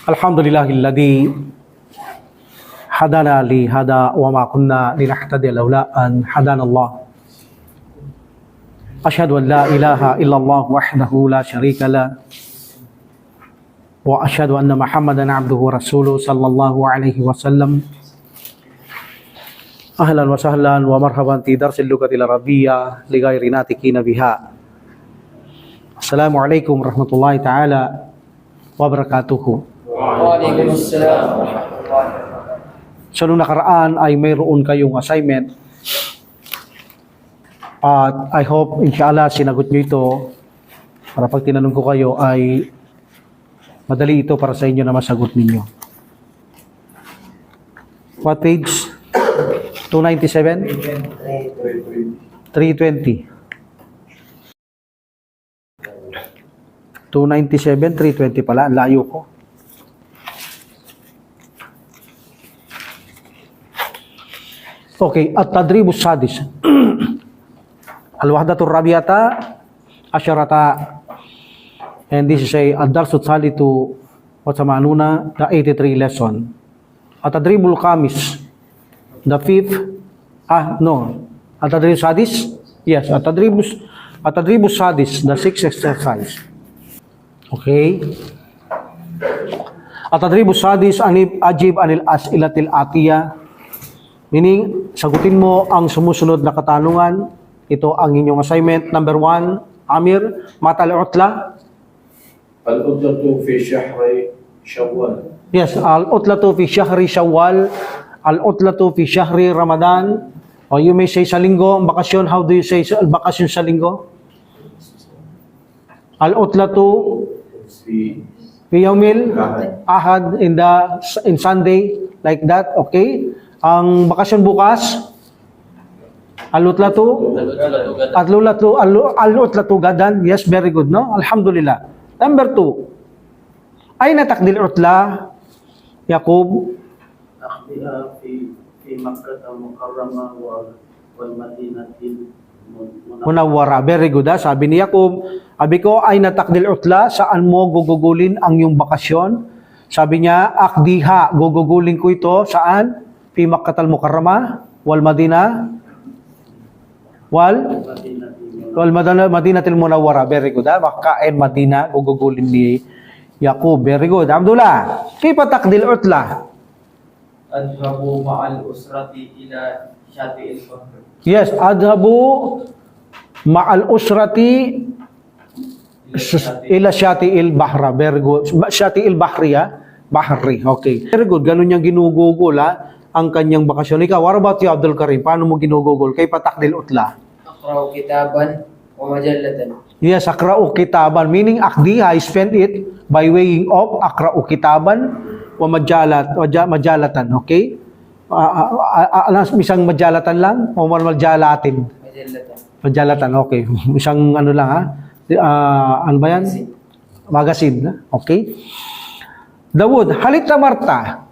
Alhamdulillahilladzi hadana li hada wa ma kunna linahtadiya laula an hadana Allah. Asyhadu an la ilaha illallah wahdahu la syarika la wa asyhadu anna Muhammadan abduhu wa rasuluhu sallallahu alaihi wasallam. Ahlan wa sahlan wa marhaban fi darsil lugatil arabiyyah li ghairi natikina biha. Assalamualaikum warahmatullahi taala wabarakatuh. Waalaikumsalam. So nung nakaraan ay mayroon kayong assignment at I hope inshallah sinagot nyo ito para pag tinanong ko kayo ay madali ito para sa inyo na masagot ninyo. What page? 297? 320. 297, 320 pala. Ang layo ko. Okay, at-tadrib as-sadis. Al-wahdatur rabiata asyarata. And this is ad-darsu tsalitu wa tsamanuna, the 83 lesson. At-tadribul khamis, the 5th. At-tadrib sadis? Yes, at-tadribus sadis, the 6th exercise. Okay. At-tadribus sadis ajib anil as'ilatil atiyah. Meaning, sagutin mo ang sumusunod na katanungan. Ito ang inyong assignment. Number 1, Amir, matal utla. Al-utlatu fi shahri Shawwal. Yes, al-utlatu fi shahri Shawwal. Al-utlatu fi shahri Ramadan. Or you may say sa linggo, bakasyon. How do you say bakasyon sa linggo? Al-utlatu fi yawmil ahad in Sunday, like that. Okay. Ang bakasyon bukas, al-utlatu gadan. Yes, very good, no? Alhamdulillah. Number 2, ayna takdil utla, Yaqub? Aqdiha fi Makkah al-Mukarramah wal Madinatil Munawwara. Very good, ha? Sabi ni Yaqub, sabi ko, ayna takdil utla, saan mo gugugulin ang iyong bakasyon? Sabi niya, aqdiha, gugugulin ko ito, saan? Fi Makkah al-Mukarramah wal Madinah Madinatil Munawwara. Very good, ha? Makkah and Madinah gugugulin ni Yaqub. Very good. Abdullah, kaifa taqdil utla? Adhabu ma'al usrati ila Syati'il Bahr. Yes, adhabu ma'al usrati ila Syati'il Bahra. Very good. Syati'il Bahri, ha? Bahri. Okay. Very good. Ganun niyang ginugugol, ha? Ang kanyang bakasyon. Ikaw, what about you, Abdul Karim? Paano mo ginugugol? Kay patakdil utla? Aqra'u kitaban wa majallatan. Yes, akra'u kitaban. Meaning, akdiha, I spent it by weighing of akra'u kitaban wa majalatan. Okay? Isang majalatan lang? O majalatin? Majalatan, okay. Isang ano lang, ha? Ano ba yan? Magazine. Okay? Dawud, halita Marta.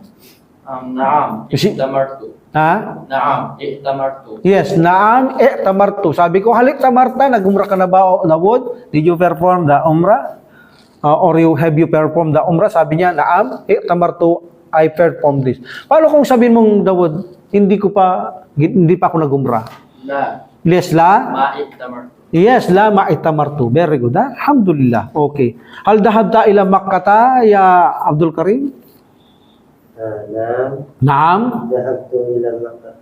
Naam, i'tamartu. Ha? Naam, i'tamartu. Yes, naam, i'tamartu. Sabi ko, halik tamarta, nag-umrah ka na ba, Dawud? Did you perform the umrah? Or have you performed the umrah? Sabi niya, naam, i'tamartu, I performed this. Paano kung sabihin mong, Dawud, hindi pa ako nag-umrah? La. Yes, la? Ma'itamartu. Yes, la ma'itamartu. Very good, ha? Alhamdulillah. Okay. Hal dahabta ila Makkata, ya Abdul Karim? Naam.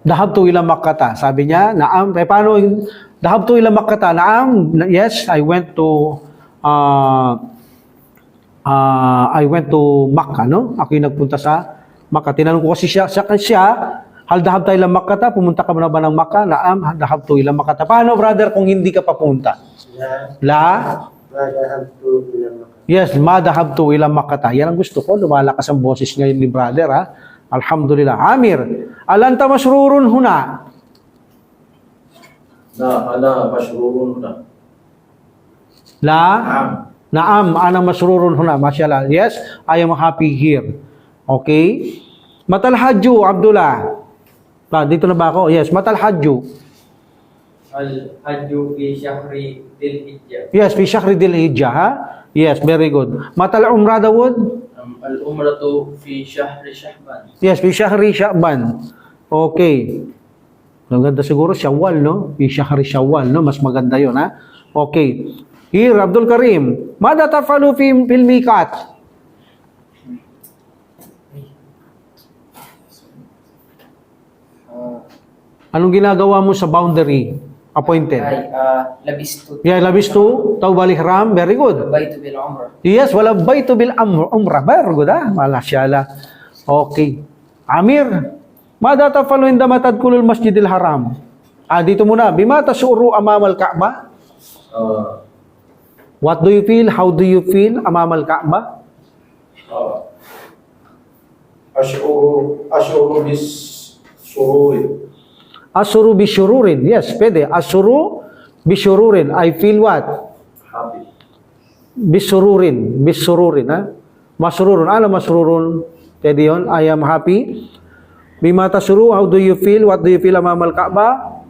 Dahabtu ila Makkah. Sabi niya, naam. Paano dahabtu ila Makkah? Naam. Yes, I went to Makkah, no? Ako yung nagpunta sa Makkah. Tinanong ko kasi siya, hal dahabta ila Makkah, pumunta ka na ba ng Makkah? Naam, dahabtu ila Makkah. Paano, brother, kung hindi ka pa pumunta? La? Yes, madahabtu ila Makkah. Yan ang gusto ko. Lumalakas ang boses ngayon ni brother, ha? Alhamdulillah. Amir, alanta masrurun huna? Ana masrurun huna. La? Naam, ana masrurun huna. Mashallah. Yes, I am happy here. Okay? Matal hajju, Abdullah. Dito na ba ako? Yes, matal hajju. Al-hajju fi syahri Dhil Hijjah. Yes, fi syahri Dhil Hijjah, ha? Yes, very good. Matal umrah, Dawud? الأمرة في شهر شعبان. Yes, fi shahri Sha'ban. Okay. Maganda siguro Shawwal, no? Fi shahri Shawwal, no? Mas maganda 'yon, ha? Okay. Here, Abdul Karim. Mada tafalu fil miqat? Anong ginagawa mo sa boundary appointed? لبست Yeah, labistu, tawbal ihram, very good. بيت بالعمرة. Yes, wala baytu bil umrah. Very good, ah. Malasya. Okay. Amir, mada tafalu indama tadkhulul masjidil haram? Dito muna. Bima tasuru amamal Ka'bah? What do you feel? How do you feel amamal Ka'bah? أشعر بالسرور. Asuru bisyururin. Yes, pwede. Asuru bisyururin. I feel what? Happy. Bisururin. Bisururin, ha? Masrurun. Ano masrurun? Pwede yun. I am happy. Bima tasuru, how do you feel? What do you feel amamal Ka'bah?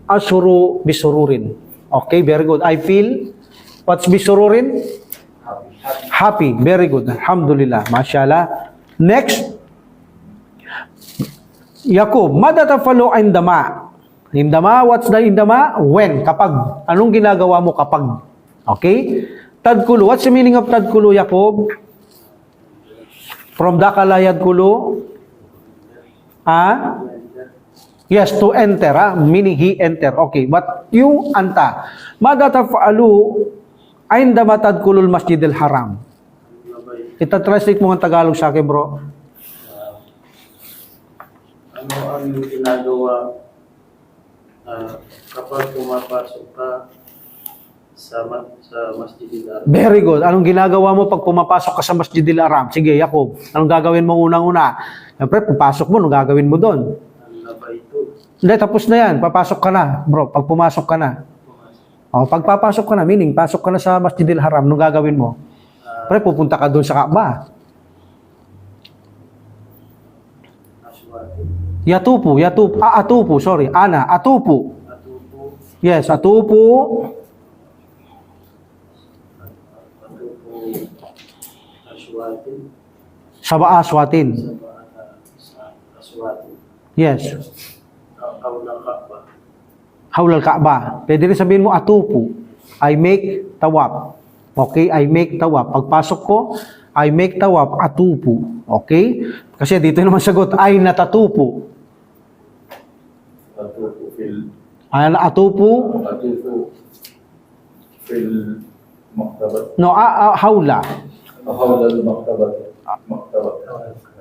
Asuru bisururin. Okay, very good. I feel, what's bisururin? Happy. Very good. Alhamdulillah. Mashallah. Next. Yakub, mada tafalu indama? Indama, what's the indama? When, kapag. Anong ginagawa mo kapag? Okay? Tadkulu, what's the meaning of tadkulu, Yakub? From dakala yadkulu? Yes, to enter, meaning he enter. Okay, but you, anta. Mada tafalu indama tadkulul masjidil haram? Ita-translate mo ng Tagalog sa akin, bro. Ano ang ginagawa kapag pumapasok ka sa Masjidil Haram? Very good. Anong ginagawa mo pag pumapasok ka sa Masjidil Haram? Sige, Yakub. Anong gagawin mo unang-una? Siyempre, pupasok mo, anong gagawin mo doon? Ano ba ito? Hindi, tapos na yan. Papasok ka na, bro. Pag pumasok ka na. Pag papasok ka na, meaning, pasok ka na sa Masjidil Haram, anong gagawin mo? Pre, pupunta ka doon sa Kaaba. Aswati. Atupu, sorry. Atupu. Atupo. Yes, atupu. Atupo. Aswati. Sabaa aswatin. Aswati. Yes. Kaulang Kaaba. Hawlal Kaaba. Pwede rin sabihin mo atupu. I make tawaf. Okay? I make tawaf. Pagpasok ko, I make tawaf. Atupu. Okay? Kasi dito naman sagot, ay natatupu. أطوف في Atupu. أطوف في المكتبة No, hawla. حول المكتبة مكتبة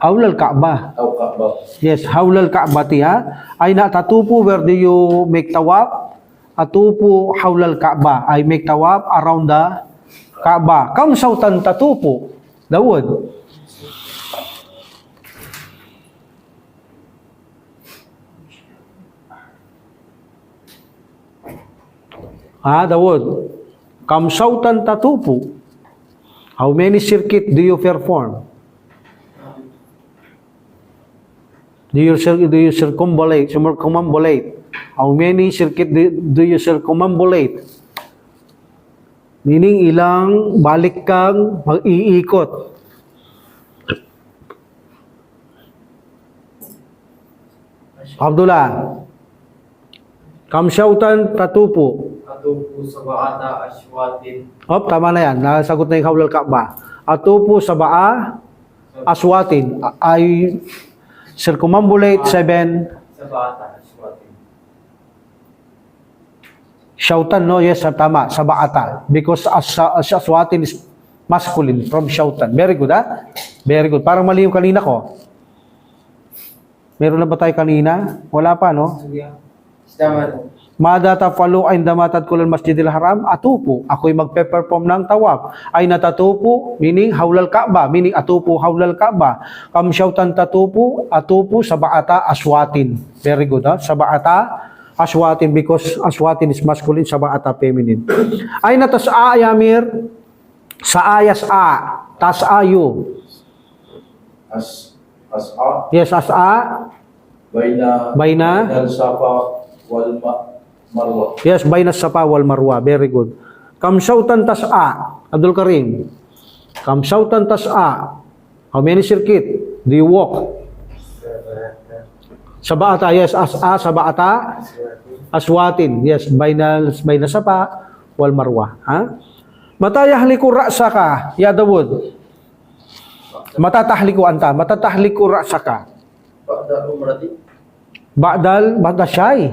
Hawlal Kaaba. أو كعبة. Yes, hawlal Kaabati, ha? Ay natatupu, where do you make tawaf? Atupu hawlal Kaaba. I make tawaf around the Kaaba. Kam sautan tatupu? Dawud. Dawud. Kam sautan tatupu? How many circuit do you perform? Do you circumambulate? How many circuit do you circumambulate? Meaning ilang balik kang mag-iikot. Abdullah. Kamsyautan tatupu. Atupu sab'ata ashwatin. Tama na yan. Nasagot na yung hawlal Kaaba. Atupu sabaa aswatin. I circumambulate 7. Sab'ata ashwatin. Shautan, no? Yes, tama. Sabaata. Because aswatin is masculine from shautan. Very good, ha? Very good. Parang mali yung kanina ko. Meron na ba tayo kanina? Wala pa, no? استمر. Mada tafalu ay damatad kulal masjidil haram? Atupu. Ako'y magpe-perform ng tawaf. Ay natatupu, meaning hawlal Kaaba. Meaning atupu hawlal Kaaba. Kamsyautan tatupu, atupu sabaata aswatin. Very good, ha? Sabaata aswatin because aswatin is masculine, sabaata feminine. Ay natas'a Yamir? Sa ayas a. Tas-ayu. أسعى Yes, as'a. بين الصفا والمروة. Yes, bayna Safa wal Marwa. Very good. Kamsyautan tas'a. Abdul Karim. Kamsyautan tas'a. How many circuit do you walk? Sab'ata, yes. Sab'ata. Aswatin, yes. Bayna Safa wal Marwa. Ha? Mata yahliku ra'saka, ya Dawud. Mata tahliku anta. Mata tahliku ra'saka. Ba'da umrati. Ba'da syai.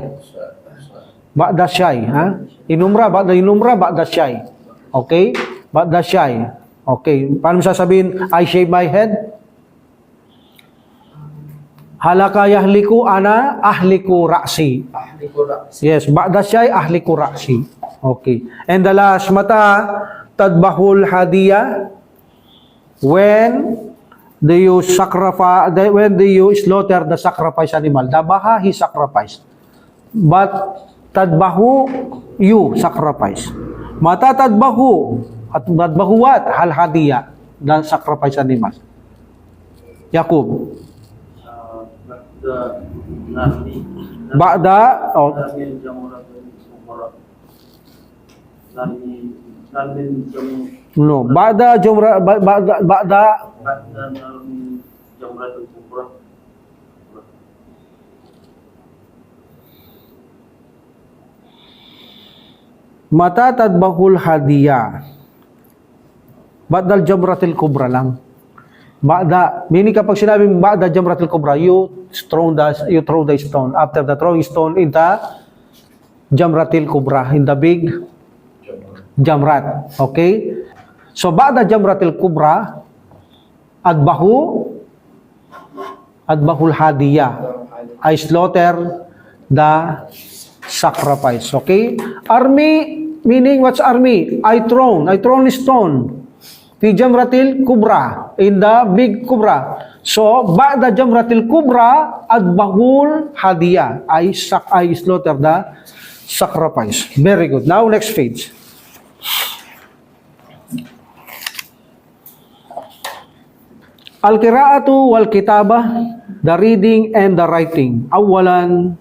Ba'da syai. Ha? Inumrah, ba'da syai. Okay? Ba'da syai. Okay. Paano sasabihin, I shave my head? Halaka yahliku ana ahliku ra'si. Yes, ba'da syai ahliku ra'si. Okay. And the last, mata tadbahul hadiya. When do you slaughter the sacrifice animal? Dabaha, he sacrificed. But tadbahu, you sacrifice. Mata tadbahu, at tadbahu what? Hal hadiya, the sacrifice animal. Yakub. Ba'da, oh, no, ba'da jumra, ba'da mata tadbahul hadiya. Ba'dal jamratil kubra lang. Ba'da, meaning kapag sinabing ba'da jamratil kubra, you throw the stone. After the throwing stone in the jamratil kubra, in the big jamrat. Okay? So ba'da jamratil kubra, adbahul hadiya. I slaughter the sacrifice. Okay? Army, meaning what's army? I thrown stone. Fi jamratil kubra, in the big kubra. So, ba'da jamratil kubra, adbahul hadiya. I slaughter the sacrifice. Very good. Now, next page. Al-qira'atu wal kitabah, the reading and the writing. Awalan,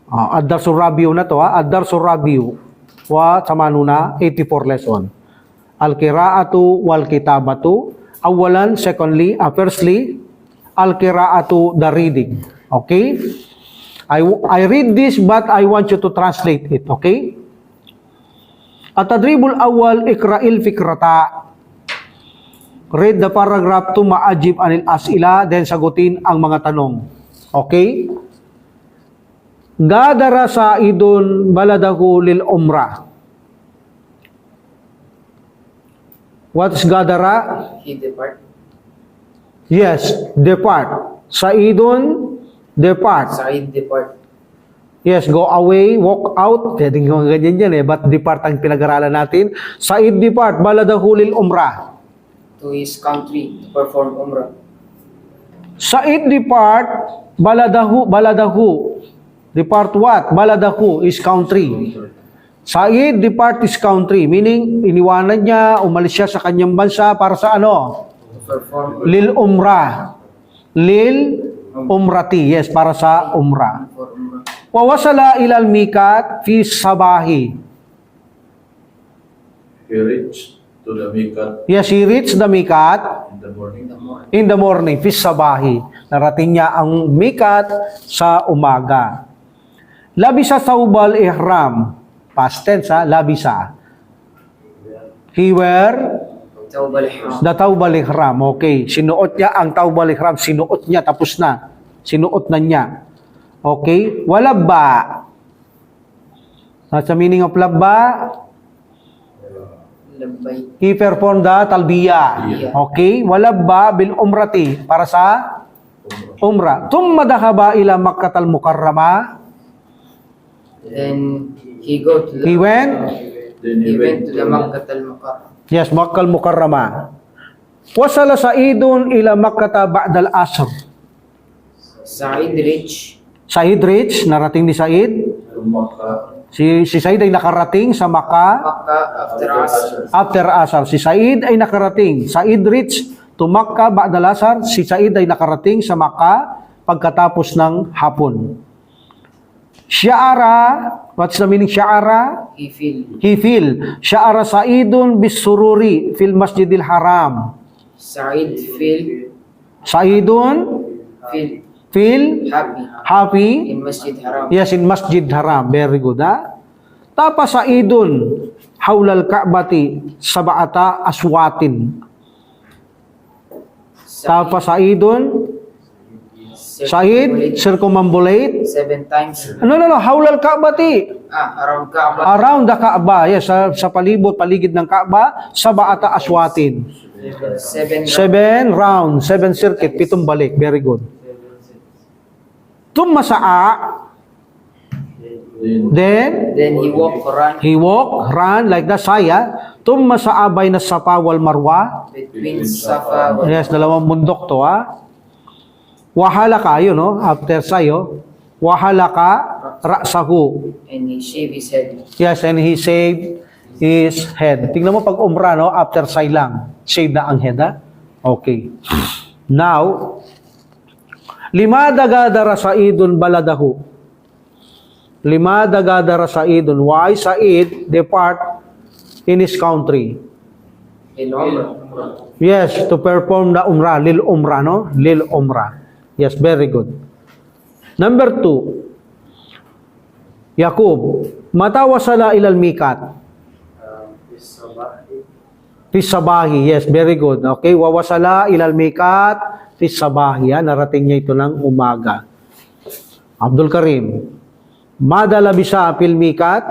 ad-darsul rabiu na to, ad-darsul rabiu. Wa samanuna, 84 lesson. Al-qira'atu wal kitabatu. Awalan, secondly, firstly, al-qira'atu, the reading. Okay? I read this, but I want you to translate it. Okay? At-tadribul awal, ikra'il fikrata. Read the paragraph to ma'ajib anil as'ila, then sagutin ang mga tanong. Okay? Gadara sa'idun baladahu lil umrah. What is gadara? He depart. Yes, depart. Sa'idun, depart. Sa'id depart. Yes, go away, walk out. Pwedeng yung ganyan yan but depart ang pinag-aralan natin. Sa'id depart, baladahu lil umrah. To his country to perform umrah. Sa'id depart, baladahu. Depart what? Baladahu is country. Sa'id depart his country, meaning iniwanan niya, umalis siya sa kanyang bansa para sa ano? To perform Lil umrah. Lil umrati, yes, para sa umrah. for umrah. Wawasala ilal mikat fi sabahi. He reached to the mikat Yes, he reached the mikat in the morning. in the morning, fi sabahi. Narating niya ang mikat sa umaga. Labisa saubal ihram. Past tense, labisa. He wear Tawbal ihram. the tawbal ihram. Okay. Sinuot niya ang tawbal ihram. Sinuot niya. Tapos na. Sinuot na niya. Okay. Walabba. What's the meaning of labba? Labbay. He performed the talbiya. Okay. Walabba bil umrati. Para sa umrah. Tumma dahaba ila Makkatal Mukarrama. Then he go to the He went. Then he went to the Makkah al-Mukarram. Yes, Makkal Mukarrama. Wasala Sa'idun ila Makkata ba'dal asr. Sa'id reach Sa'id reach, narating ni Sa'id. To Makkah Si Sa'id ay nakarating sa Makkah Makkah after Asr. after asar. Si Sa'id ay nakarating. Sa'id reach to Makkah ba'dal asr. Si Sa'id ay nakarating sa Makkah pagkatapos ng hapon. Sya'ara, what's the meaning sya'ara? He feel He feel. Sya'ara Sa'idun bis sururi fil masjidil haram. Sa'id feel feel happy happy. in Masjid Haram. Yes, in Masjid Haram. Very good, ha? Tapos Sa'idun hawlal Ka'bati sab'ata aswatin. Tapos Sa'idun Sa'id circumambulate. 7 times. No, hawlal Ka'bati. Around Kaaba. Around the Kaaba. Yes, sa paligid ng Kaaba, sab'ata aswatin. 7 7 circuit, 7 balik. Very good. Tumma sa'a. Then Then he walk, run like the saya. Tumma sa'a bayna Safa wal Marwa. between Safa and Yes, dalawang bundok to, ha. Wahalaka, yun, no? After sayo. Wahalaka ra'sahu. and he shave his head. Yes, and he shaved his head. Tingnan mo pag umrah, no? After say lang. Shave na ang head, ha? Okay. Now, limada gadara Sa'idun baladahu. Limada gadara Sa'idun. Why Sa'id depart in his country? In Umrah. Yes, to perform the umrah. Lil umrah, no? Lil umrah. Yes, very good. Number 2. Yaqub. Mata wasala ilal mikat. Fisabahi. Yes, very good. Okay, wawasala ilal mikat fisabahi. Narating niya ito ng umaga. Abdul Karim. Madala bisa fil mikat.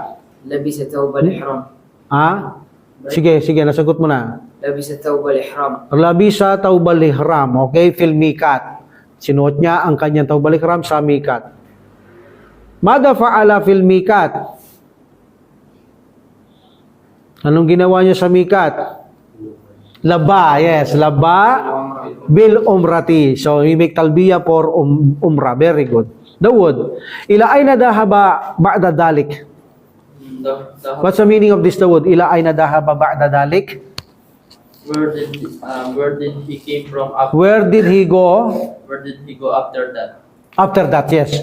Labis thawb al-ihram. Ha? Sige, nasagot mo na. Labis thawb al-ihram. Labisa taubal ihram. Okay, fil mikat. Sinuot niya ang kanyang taubal ihram sa mikat. Mada fa'ala fil mikat. Anong ginawa niya sa mikat? Laba, yes, laba bil umrati. So, he make talbiya for umrah. Very good. Dawud. Ila ay nadahaba ba'da dalik. What's the meaning of this Dawud? Ila ay nadahaba ba'da dalik? Where did he came from after? Where did he go? Where did he go after that? After that, yes.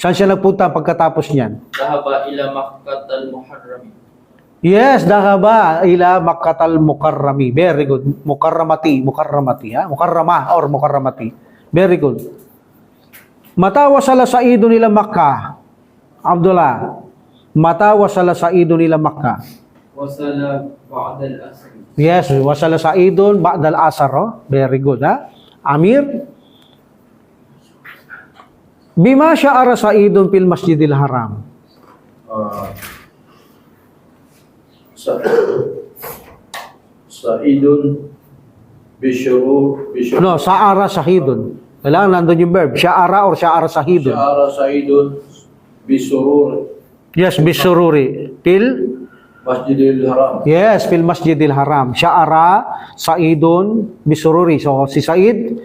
Saan siya nagpunta pagkatapos niyan? Dhahaba ila Makkah al-Muharram. Yes, dahaba ila Makkatal Mukarrami. Very good. Mukarramati, ha? Mukarrama or Mukarramati. Very good. Mata wasala Sa'idun ila Makkah. Abdullah. Mata wasala Sa'idun ila Makkah. Wasala ba'da al-asr. Yes, wasala Sa'idun ba'dal asar. Oh? Very good, ha? Amir. Bima sya'ara Sa'idun fil Masjidil Haram. Sa'idun Bishuru No, Sa'ara Sa'idun. Kailangan nandun yung verb. Sya'ara or Sya'ara Sa'idun. Sya'ara Sa'idun Bisurur Yes, bisururi. Fil Masjidil Haram. Yes, fil Masjidil Haram. Sya'ara Sa'idun bisururi. So si Sa'id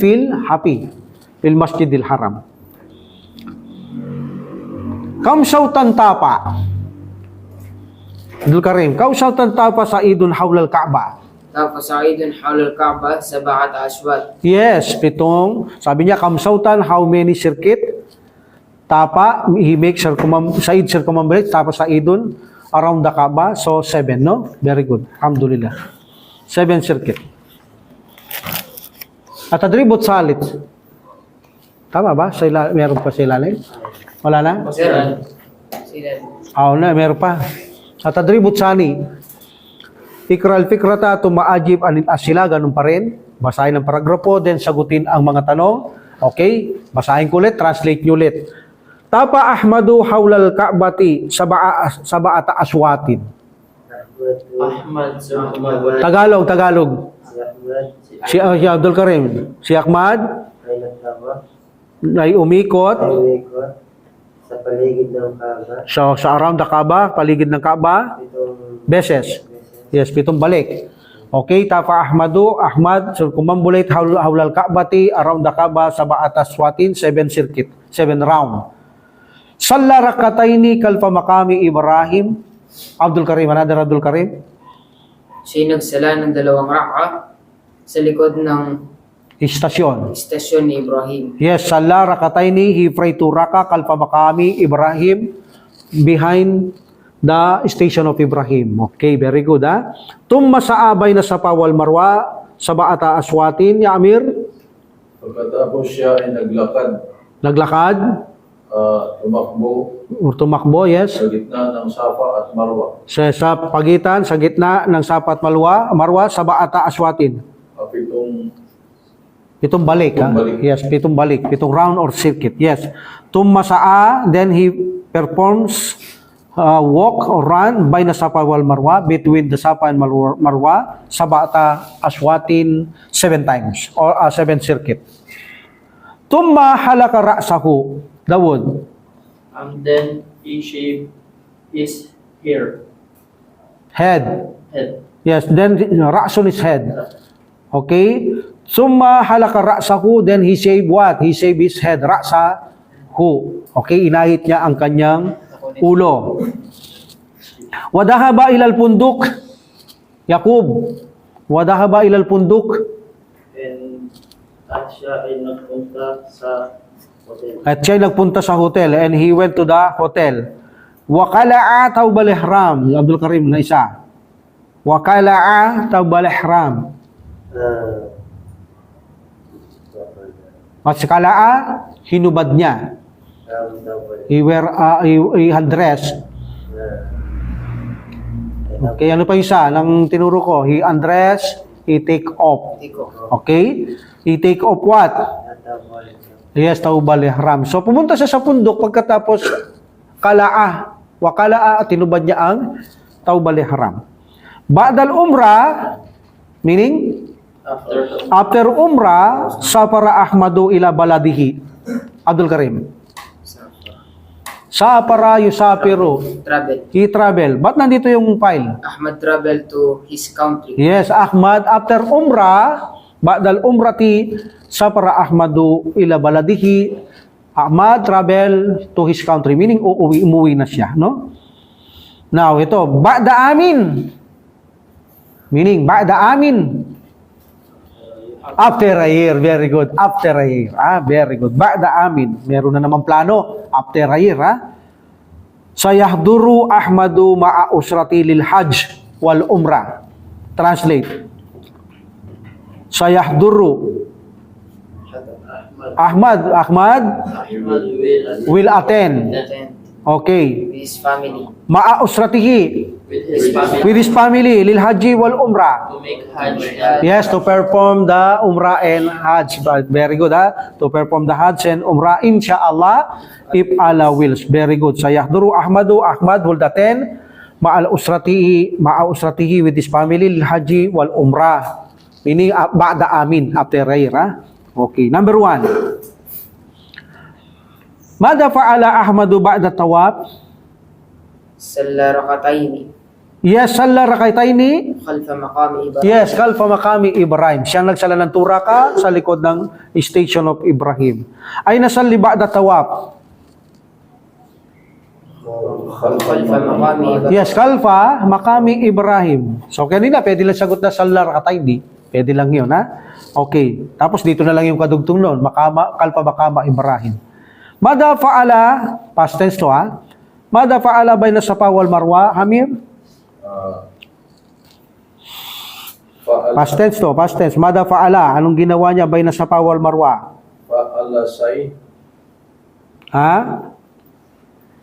feel happy fil Masjidil Haram. Kamsautan tapa. Abdul Karim, kamsautan tapa Sa'idun hawlal Ka'bah. Tapos Sa'idun hawla al-Kaaba 7 ashwat. Yes, 7. Sabi niya kamsautan, how many circuit? Tapa, he makes Sa'id circumambulate, tapos Sa'idun around the Kaaba. So 7, no? Very good. Alhamdulillah. 7 circuit. At adribut salit. Tama ba? Meron pa sa ilalim? Wala na? Sila. Na, meron pa. At adribut sani. Ikral fikrata tumaajib anil asila. Ganun pa rin. Basahin ang paragrapo, then sagutin ang mga tanong. Okay? Basahin ko ulit, translate nyo ulit. Tapa Ahmadu hawlal Ka'bati saba'ata aswatin. Ahmad Tagalog. Si Abdul Karim. Si Ahmad ay umikot sa paligid ng Kaaba. sa around the Kaaba, paligid ng Kaaba, beses. Yes, 7 balik. Okay, Tapa Ahmad, so kumambulate hawlal Ka'bati, around the Kaaba, saba'ata aswatin, 7 circuit, 7 round. Salla rakataini kalfa makami Ibrahim. Abdul Karim, another Abdul Karim. Siya nagsala ng 2 rak'a sa likod ng Istasyon. istasyon ni Ibrahim. Yes, salla rakataini, he prayed 2 raka kalfa makami Ibrahim behind the station of Ibrahim. Okay, very good, ha? Tumma saabay na Safa wal Marwa, sab'ata aswatin, ya Amir? Pagkatapos siya ay Naglakad, tumakbo yes. sa gitna ng Safa at Marwa. Sa pagitan, sa gitna ng Safa at Marwa, sab'ata aswatin. Pitong balik, ha? Pitong balik. Yes, pitong balik. Pitong round or circuit. Yes. Tumma sa'a, then he performs walk or run by the Safa wal Marwa, between the Safa and Marwa, sab'ata aswatin 7 times or 7 circuit. Tumma halaka ra'sahu, Dawud. Then he shaved his hair. Head. Head. Yes, then ra'sun is head. Okay? Summa halaka ra'sahu, then he shaved what? He shaved his head, ra'sahu. Okay, inahit niya ang kanyang ulo. Wadahaba ilal punduk, Yakub. Wadahaba ilal punduk. At siya ay nagpunta sa hotel. At siya nagpunta sa hotel and he went to the hotel. Wakala'a tawbal ihram. Abdul Karim na isa. Wakala'a tawbal ihram. At si kala'a, hinubad niya. He had dressed. Okay, ano pa isa? Nang tinuro ko, he undressed, he take off. Okay? He take off what? Yes, tawbal ihram. So, pumunta siya sa pundok pagkatapos kala'a. Wakala'a, tinubad niya ang tawbal ihram. Ba'dal umrah, meaning, after umrah, safara Ahmadu ila baladihi. Abdul Karim. Safara yusafiru. Travel. He travel. Ba't nandito yung file? Ahmad travel to his country. Yes, Ahmad, after umrah, ba'dal umrati, safara Ahmadu ila baladihi. Ahmad travel to his country, meaning umuwi na siya, no? Now, ito, ba'da amin. Meaning, ba'da amin. After a year, very good. After a year, very good. Ba'da amin, meron na naman plano. After a year, Sayahduru Ahmadu ma'a usrati lil hajj wal umrah. Translate. Sayahduru. Ahmad will attend. Okay. With his family. Ma'a usratihi. With his family, lil hajji wal umrah. To make Hajj. Yes, to perform the umrah and hajj. Very good, to perform the hajj and umrah, inshallah, if Allah wills. Very good. Sayahduru Ahmadu, Ahmad will attend ma'a usratihi with his family, lil hajji wal umrah. Meaning, ba'da amin, after a year. Okay, number 1. Mada fa'ala Ahmadu ba'da tawaf? Salla rakataini. Yes, salla rakataini. Khalfa maqami Ibrahim. Yes, kalfa makami Ibrahim. Siyang nagsala ng turaka sa likod ng station of Ibrahim. Ay nasalli ba'da tawaf. Khalfa maqami Ibrahim. Yes, kalfa makami Ibrahim. So kanina pwede lang sagot na salla rakataini. Pwede lang yun, Okay. Tapos dito na lang yung kadugtong noon. Kalfa makama Ibrahim. Mada fa'ala, past tense to, Mada fa'ala bayna Safa wal Marwa, Hamir? Past tense to, past tense. Mada fa'ala, anong ginawa niya bayna Safa wal Marwa? Fa'ala say.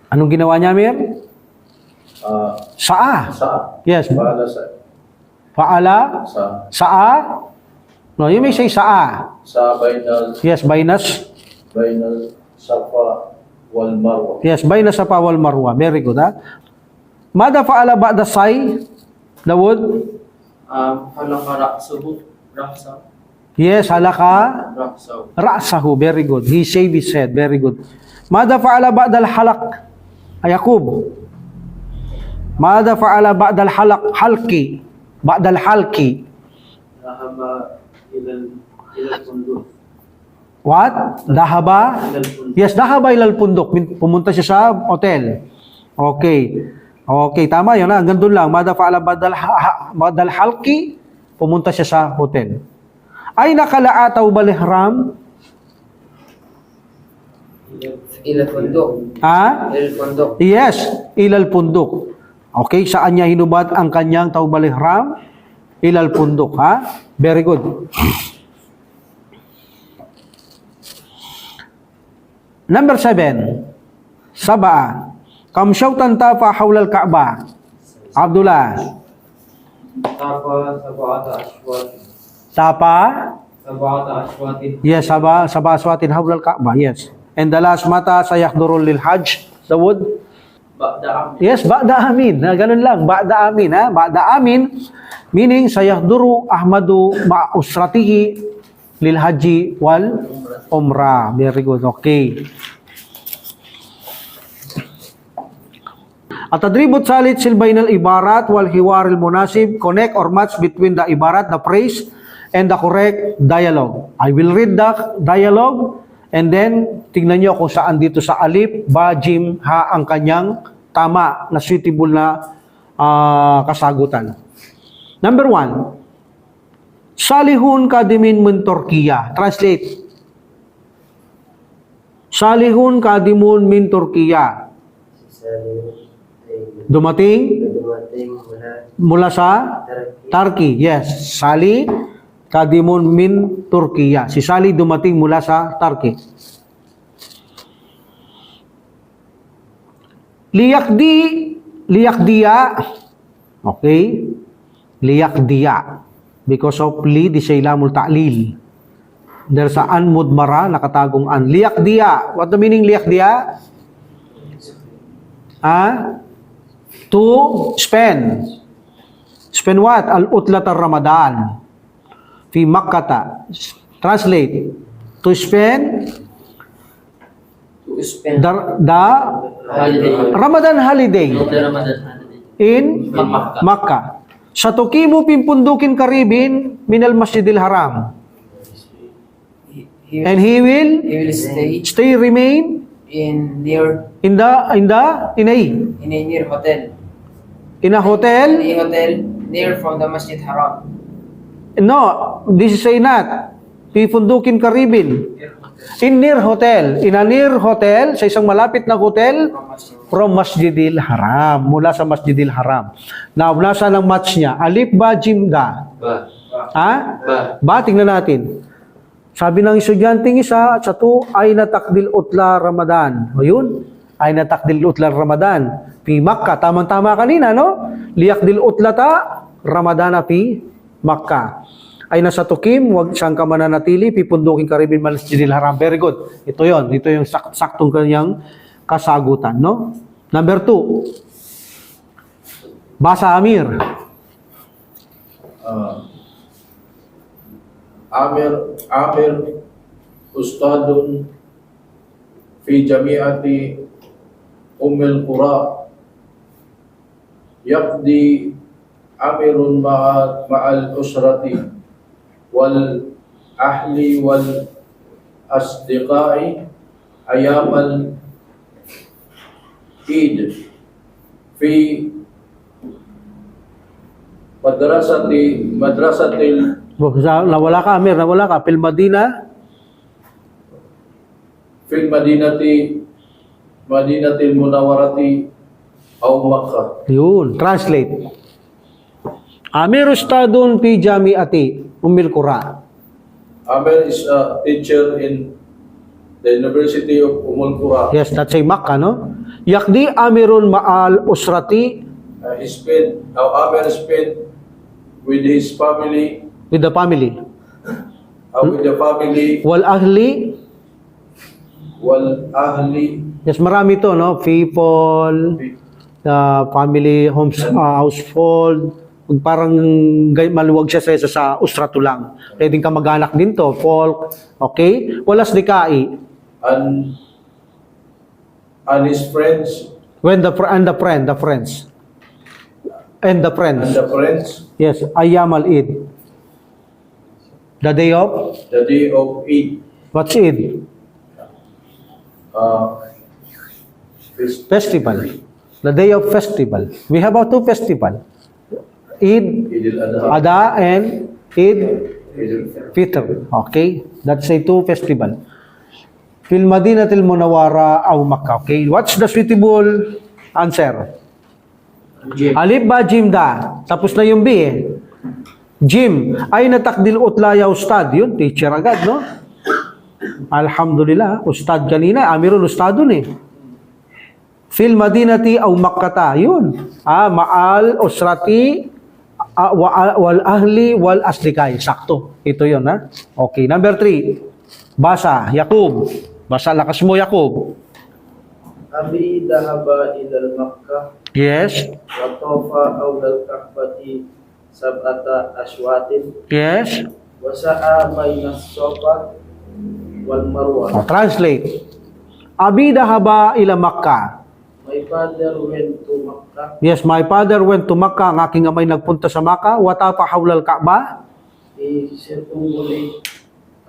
Anong ginawa niya, Amir? Sa'a. Sa. Yes. Fa'ala say. Fa'ala? Sa. Sa'a? No, you may say sa'a. Sa bainal Yes, baynas. Safa wal Marwa. Yes, bayna Safa wal Marwa. Very good, Mada fa'ala ba'da say? Dawud? Halaka ra'sahu. Yes, halaka. Ra'sahu. Ra'sahu. Very good. He shaved his head. Very good. Mada fa'ala ba'da al-halaq? Yakub. Mada fa'ala ba'da al-halaq? Halki. Ba'da al-halki. Nahaba ilal pundok. What? Dahaba? Yes, dahaba ilal pundok. Pumunta siya sa hotel. Okay. Okay, tama yun, hanggang doon lang. Mada fa'ala badal halki, pumunta siya sa hotel. Ay nakala'ataw bal ihram? Ilal pundok. Ilal pundok. Yes, ilal pundok. Okay, saan niya hinubad ang kanyang tawbal ihram? ilal pundok, ha? Very good. Number 7. Sab'a. Kam syautan tafa hawla al-Ka'bah. Abdullah. Tapa sab'ata ashwat. Tapa? Sab'ata ashwatin. Yes, sab'a aswatin hawla al-Ka'bah. Yes. And the last mata sayahdurul lil hajj. Dawud? Ba'da am. Yes, ba'da amin. Ganun lang, ba'da amin, ha? Ba'da amin, meaning sayahduru ahmadu ma'usratihi lil haji wal umrah. Very good. Okay. At-tadribut salit sil bainal ibarat wal hiwar al munasib, connect or match between the ibarat, the phrase, and the correct dialogue. I will read the dialogue and then tingnan nyo kung saan dito sa alif, ba, jim, ha ang kanyang tama na suitable na kasagutan. Number 1. Salihun kadimin min Turkiya. Translate. Salihun kadimun min Turkiya. Dumating mula sa Turkey. Yes. Sali kadimun min Turkiya. Si Sali dumating mula sa Turkey. Liyakdiya. Okay. Liyakdiya. Because of li di saylamul ta'lil. There's a an mudmara, nakatagong an. Liyakdiya. What the meaning liyakdiya? To spend. Spend what? Al-utlat al-Ramadan. Fi Makkata. Translate. To spend To spend the Holiday. Ramadan holiday The Ramadan holiday. in Makkah. Makkah. Sa tukimu pimpundukin karibin minal masjidil haram. And he will he will stay remain in near in a in a near hotel. in a hotel. In a hotel near from the Masjid Haram. No, this is say not. Pipundukin karibin. In near hotel. In a near hotel, sa isang malapit na hotel, From Masjid. from Masjidil Haram. Mula sa Masjidil Haram. Now, nasa ng match niya? Alif ba, jim da? Ba. Ha? Ba. Ba, tingnan natin. Sabi ng estudyanteng isa, sa to, ay natakdil utla Ramadan. O yun, ay natakdil utla Ramadan. Pi Makkah, tamang-tama kanina, no? Liyakdil utlata Ramadana pi Makkah. Ay nasa tukim, wag siyang ka mananatili, pipundukin karibin Masjidil Haram. Very good. Ito yon, ito yung saktong kanyang kasagutan, no? Number 2. Basa Amir. Amir ustadun fi jami'ati Ummul Qura yaqdi amirun ma'al usrati wal ahli wal asdiqai ayamal Eid fi madrasatil Nawala ka, Amir, nawala ka. Fil Madina, fil madinatil munawwarati aw Makkah. yun, translate. Amir ustadun fi jami'ati Ummul Qura. Amir is a teacher in the University of Ummul Qura. Yes, that's a Makkah, no? Yakdi amirun ma'al usrati, Amir spent with his family, with the family. Wal ahli, yes, marami to, no? People, family, homes, household, parang maluwag siya sa usrato lang. Pwedeng ka mag-anak din to, folk, okay? Walas dikai. and his friends, When the friends. Yes, Ayyam al-Eid. The day of, the day of Eid. what's Eid? Festival. The day of festival. We have two festival. Eid Eid al-Adha. Adha and Eid Eid al-Fitr. Fitr. Okay? That's a two festival. Fil Madinatil Munawwara aw Makkah. Okay? What's the suitable answer? Jim. Alif ba, jim da? Tapos na yung B eh. Jim, aina takdil utla ya ustad? Yun, teacher agad, no? Alhamdulillah, ustad kanina. Amirul ustadun eh. Fil madinati aw makkata. Yun. Ma'al usrati wal ahli wal aslikay. Sakto. Ito yun, ha? Okay. Number 3. Basa. Yakub. Basa, lakas mo, Yakub. Abi dahaba ilal Makkah Yes. wa tawafa awlal Ka'bati sab'ata ashwatin Yes. wa sa'a bayna Safa wal Marwa. Translate. Abi dahaba ila Makkah. My father went to Makkah. Yes, my father went to Makkah. Ang aking amay nagpunta sa Makkah. Watafa hawlal Ka'bah. He circumambulate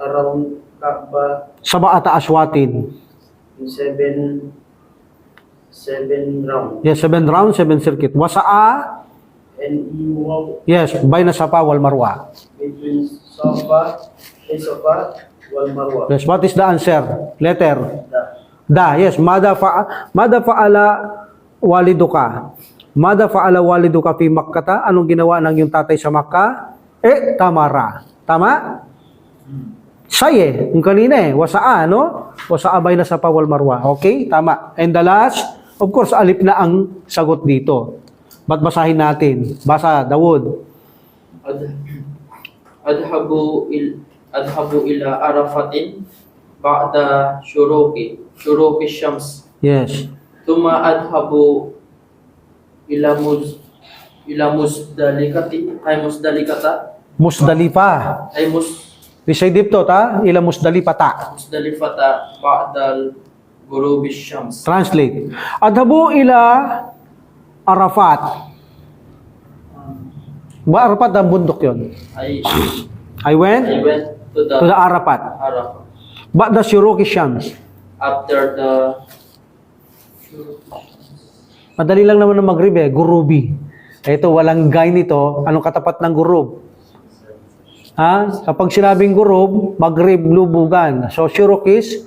around Kaaba Sab'ata aswatin. in seven rounds. Yes, 7 rounds, 7 circuit. Wasa'a. And he walked Yes, bayna Safa wal Marwa. between Safa wal Marwa. Yes, what is the answer? Letter. Da. Yes, mada fa'ala waliduka. Mada fa'ala waliduka fi Makkah. Anong ginawa ng iyong tatay sa Makkah? Tamara. Tama? Saye, yung kanina eh. Wasa'a, no? Wasa'a bayna Safa wal Marwa. Okay, tama. And the last, of course, alip na ang sagot dito. Ba't basahin natin? Basa, Dawood. adhabu ila Arafatin ba'da syuruki syams. Yes. Tuma adhabu ila musdalikata Musdalifa. ay Bisay dipto ta, ila Musdalifata. musdalifata ba'dal gurubi syams. Translate. Adhabu ila Arafat. Ba Arafat ang bundok yon. I went I went to to the Arafat. Arafat Ba'da syuruki syams. after the Madali lang naman ng Maghrib eh, gurubi. Ito, walang gay nito. Anong katapat ng gurub? Kapag sinabing gurub, Maghrib, lubugan. So, syuruk is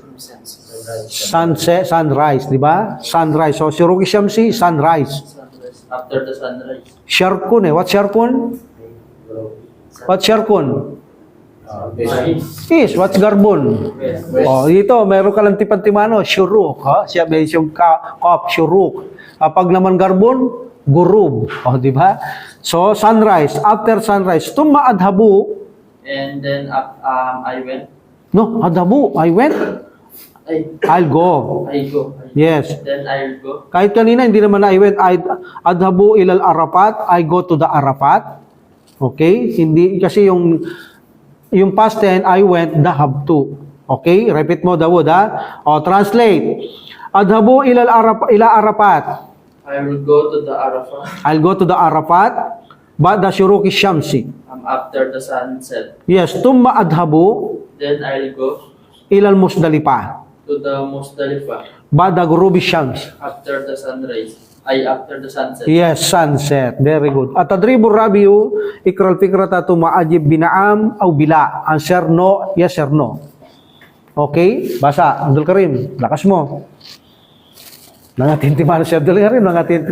sunset, sunrise, di ba? Sunrise. So, syuruk is syamsi, sunrise. after the sunrise. Syarkun eh. What's syarkun? What's syarkun? Is, what's garbon? Dito, meron ka lang tipan-timano, syuruk. Siya may yung kop, syuruk. Kapag naman garbon, gurub. Di ba? So, sunrise. After sunrise, tumma adhabu. And then I went. No, adhabu. I went. I'll go. I go. Yes. Then I'll go. Kahit kanina, hindi naman na I went. Adhabu ilal Arafat. I go to the Arafat. Okay? Hindi, kasi yung past tense, I went, dahab to. Okay? Repeat mo, Dawood, ha? O, translate. Adhabu ila Arafat. I will go to the Arafat I'll go to the Arafat. Ba'da syuruki syamsi. after the sunset. Yes. Tumma adhabu Then I'll go ilal Musdalifah. to the Musdalifah Ba'da gurubi syams. after the sunrise. After the sunset. Yes, sunset. Very good. At tadribu rabiu, ikral fikrata tu ma'ajib bina'am au bila. Answer no, yes or no. Okay? Basa, Abdul Karim. Lakas mo. Nangatintiman si Abdul Karim.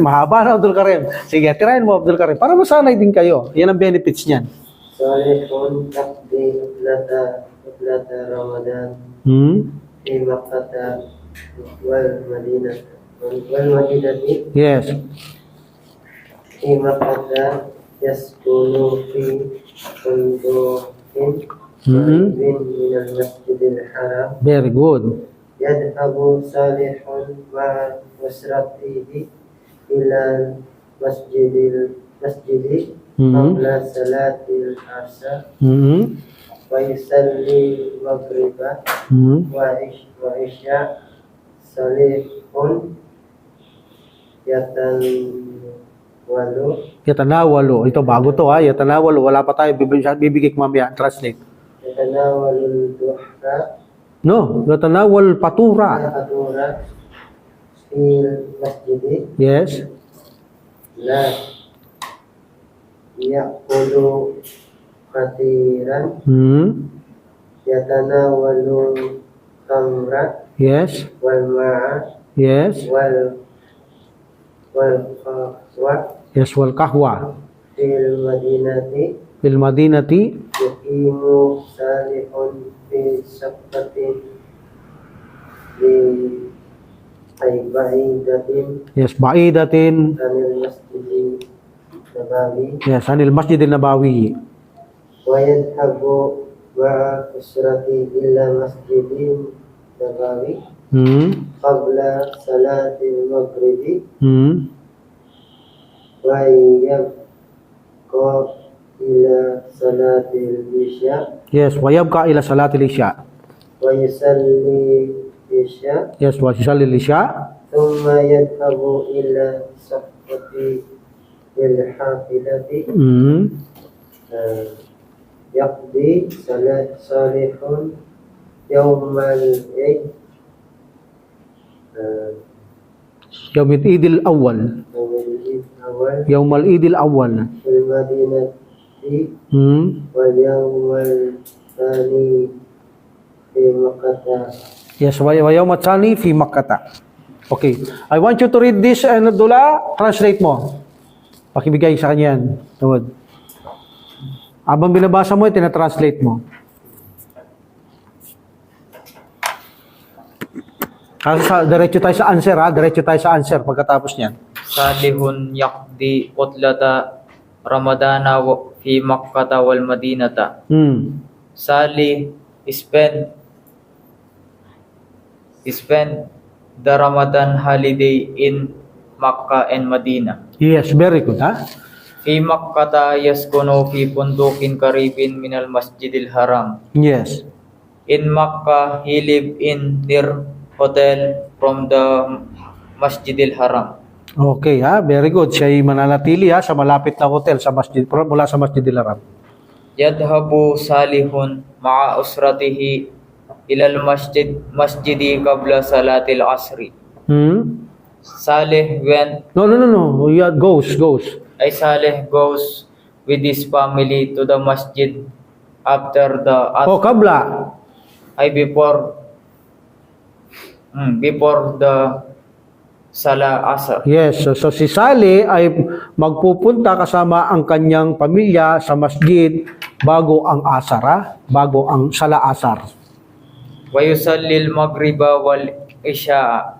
Mahaba na Abdul Karim. Sige, tirahin mo Abdul Karim. Para masanay din kayo. Yan ang benefits niyan. Salihun takdi utlata Ramadan fi Makkah wal Madinati Yes. fi Makkah yaskunu fi kundukin min al-Masjidil Haram. Very good. Yadhabu salihun ma wasratihi ila masjidi qabla salatil asar wa yusalli maghriba wa isya salihun Yatanawalu. Ito bago to ha. Yatanawalu. Wala pa tayo. Bibigay ko mamaya. Translate. yatanawalul duhra No. Yatanawal patura. al-adura fil masjidi Yes. la ya'kulu katiran yatanawalu khamra Yes. wal ma'a Yes. wal qahwa Yes. Wal kahwa. fil madinati Fil Madinati. يقيم صالح في شقة أي بعيدة Yes, ba'idatin. عن المسجد النبوي Yes, anil Masjid Nabawi. ويذهب مع أسرته إلى مسجد النبوي قبل صلاة المغرب ويبقى إلى صلاة العشاء Yes, wa yabqa ila salatil isya. ويصلي العشاء Yes, wa yusalli al-isya. ثم يذهب إلى صفة الحافلة يقضي صالح يوم العيد Yawm al-Eid al-Awwal. يوم العيد الأول Yawm al-Eid al-Awwal. في المدينة واليوم الثاني في مكة. Yes, wa yawm at-Thani fi Makkah. Okay. I want you to read this and Abdullah, translate mo. Pakibigay sa kanya yan. Tawad. Habang binabasa mo, tina-translate mo. Kasi diretso tayo sa answer, ha? Diretso tayo sa answer pagkatapos niyan. Salihun yakdi utlata Ramadana fi Makkata wal Madinata. Salih spend the Ramadan holiday in Makkah and Medina. Yes, very good, ha? Fi Makkata yaskunu fi pundukin karibin minal Masjidil Haram. Yes. In Makkah, he lived in near hotel from the Masjidil Haram. Okay, ha? Very good. Siya ay mananatili, ha? Sa malapit na hotel sa masjid, mula sa Masjidil Haram. Yadhabu salihun ma'a usratihi ilal masjidi qabla salatil asri. Salih went, No. Yeah, goes. Salih goes with his family to the masjid after the Oh, kabla. before the Salah Asr. Yes, so si Saleh ay magpupunta kasama ang kanyang pamilya sa masjid bago ang asar, ha? Bago ang Sala Asar. Wa yusallil maghriba wal isha,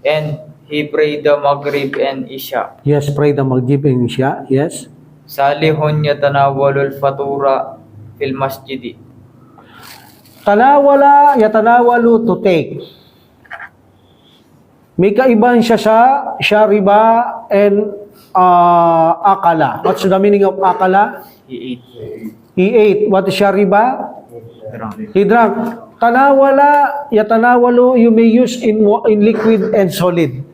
and he prayed the maghrib and isha. Yes, pray the maghrib and isya. Yes. Salihun yatanawalul fatura fil masjidi. Yatanawalu to take. May kaibahan siya sa shariba and akala. What's the meaning of akala? He ate. He ate. What is shariba? Drunk. He drank. Yatanawalu, you may use in liquid and solid.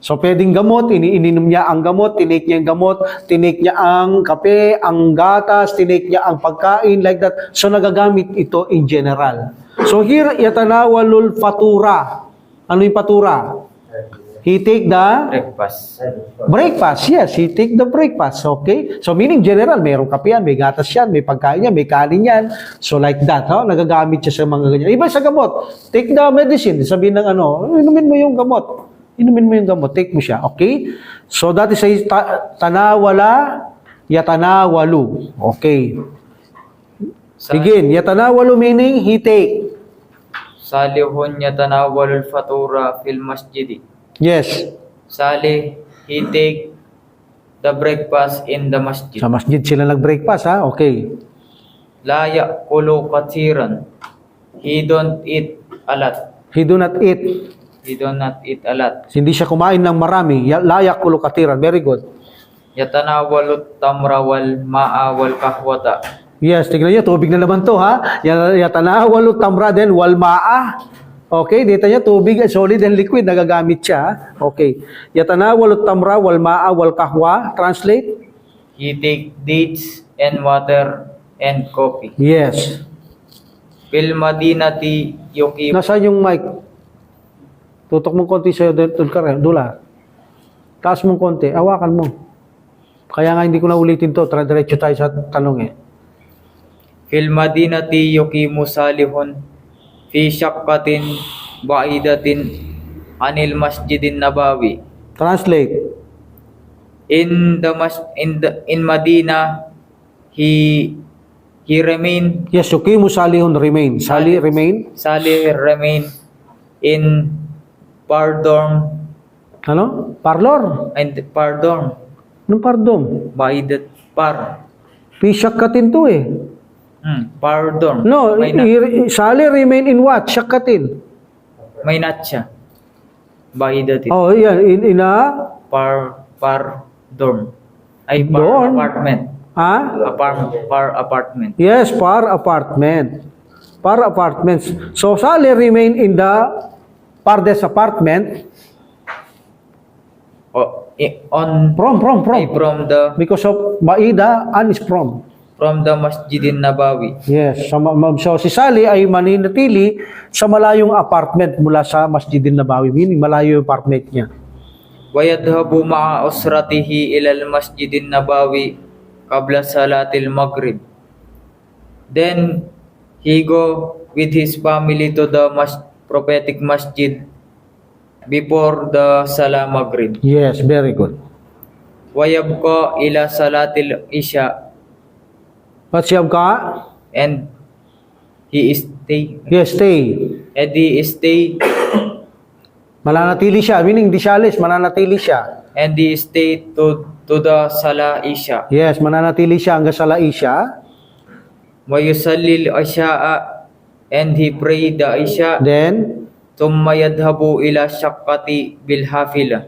So, pwedeng gamot, iniinom niya ang gamot, tinake niya ang gamot, tinake niya ang kape, ang gatas, tinake niya ang pagkain, like that. So, nagagamit ito in general. So, here, yatanawalul fatura. Ano yung fatura? He take the breakfast. Yes, he take the breakfast. Okay? So, meaning general, mayroong kape yan, may gatas yan, may pagkain yan, may kanin yan. So, like that. No? Nagagamit siya sa mga ganyan. Iba sa gamot. Take the medicine. Sabihin ng inumin mo yung gamot. Take mo siya. Okay? So, that is tanawala, yatanawalu. Okay. Begin. Yatanawalu meaning he take. Salihun yatanawalul fatura fil masjidi. Yes. Salih, he take the breakfast in the masjid. Sa masjid sila nag-breakfast, ha? Okay. La ya'kulu kathiran. He don't eat a lot. He do not eat. He do not eat a lot. Hindi siya kumain ng marami. Layak kulo katiran. Very good. Yatanawalut tamra wal ma'a wal kahwata. Yes, tignan niyo, tubig na naman to, ha? Yatanawalu tamra din, wal ma'a. Okay, dito niya, tubig, solid and liquid, nagagamit siya. Ha? Okay. Yatanawalu tamra wal ma'a wal kahwa. Translate? He take dates and water and coffee. Yes. Fil madinati yuqim. Nasaan yung mic? Tutok mong konti sa'yo, Dula. Taas mong konti, awakan mo. Kaya nga hindi ko na ulitin to, diretso tayo sa tanong eh. Fil madinati yuqimu salihun fi shaqqatin ba'idatin anil masjidin nabawi. Translate. In Medina, he remain Yes, yukimu salihun remain. Sali remain. Salih remain in pardon Ano? Parlor. and pardon Anong pardon? by the par. Pishakatin to eh. Pardon. No, May sali remain in what? Shakatin. not siya. By the Oh, yan. In a... pardon. Ay Dorm? apartment. Ha? Apartment. Yes, par apartment. Par apartments. So, sali remain in the pardes apartment. On From. ay, from the Because of Maida, an is from. Masjidin Nabawi. Yes. So si Sally ay maninatili sa malayong apartment mula sa Masjidin Nabawi. Meaning malayo yung apartment niya. Wayadhabu ma'a usratihi ilal Masjidin Nabawi qabla salatil maghrib. Then he go with his family to the prophetic masjid before the salah maghrib. Yes, very good. Wayabqa ila salatil isya But siyam ka? and he stay Yes, stay. Mananatili siya. Meaning, di siya alis, mananatili siya. and he stay to the salah isya. Yes, mananatili siya hanggang sa laisya. Wayusallil isya'a and he pray the isya. Then, Thumma yadhabu ila syaqqati bil hafila.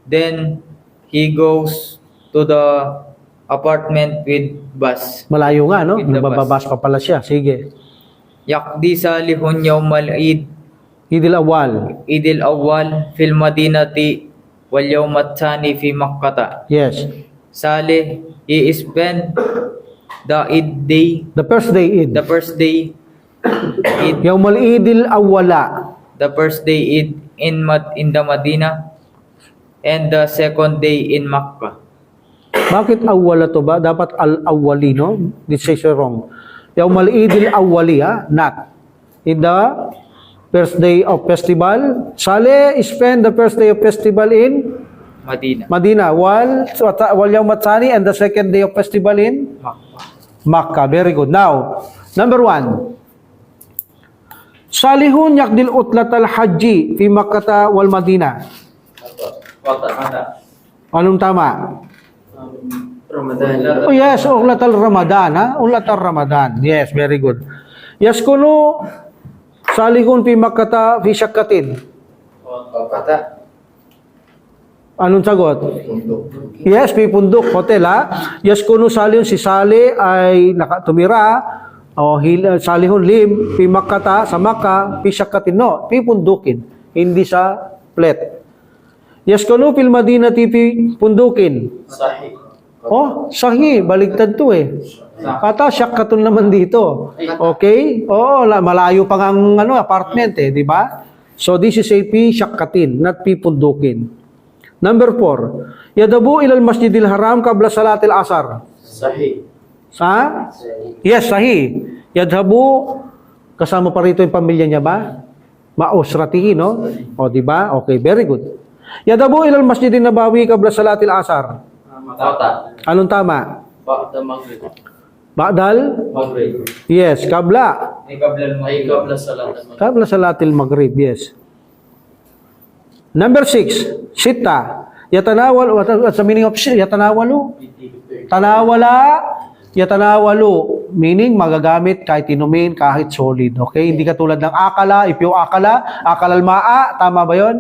Then he goes to the apartment with bus. malayo nga, no? With the Nabababas pa pala siya. Sige. Yaqdi salihun yawmal Idil awal. idil awwal fil madinati wal yawmat tsani fi Makkah. Yes. Salih, he spent the Eid day, The first day Eid. the first day Eid, Yawmal Idil awwala. the first day Eid in the Madina, and the second day in Makkah. Bakit awwala to ba? Dapat al-awwali, no? This is wrong. Yawmal Idil awwali, ha? Not. In the first day of festival, Saleh spend the first day of festival in Madina. Madina. Wal Yawm Tsani and the second day of festival in Makkah. Very good. Now, number 1. Salihun yakdil utlat al-haji fi Makkah wal Madinah. Anong tama? Ramadan. Oh yes, ulat al-Ramadan, ha? Ulat al-Ramadan. Yes, very good. Yes, kuno salihun fi Makkah fi syakkatin. Kata. Anong sagot? Yes, may pundok, hotel, ha? Yes, kuno salihun si Sali ay nakatumira o salihun lim, pi Makkata, sa Makkah, pi syakkatin, no, pi pundukin, hindi sa flat. Yes, kuno pil Madina pi pundukin. Sahih. Oh, sahi, baligtad to eh. Kata syakkatun naman dito. Okay? Oo, malayo pa ang apartment eh, di ba? So this is a pi syakkatin, not pi pundukin. Number 4. Yadabu ilal Masjidil Haram qabla salatil asar. Sahih. Sa? Yes, sahi. Yadhabu, kasama pa rito yung pamilya niya ba? Mausratihi, no? O, di ba? Okay, very good. Yadabu ilal Masjidin Nabawi qabla salatil asar. Kata. Anong tama? Ba'da maghrib. Ba'dal? Maghrib. Yes, kabla. Ay qabla Ay qabla salat al-maghrib. Kabla salatil maghrib, yes. Number 6, sita. Yatanawal, what's the meaning of yatanawalu? Tanawala, yatanawalu. Meaning, magagamit kahit inumin, kahit solid. Okay? Hindi katulad ng akala, if you akalal maa, tama ba yon?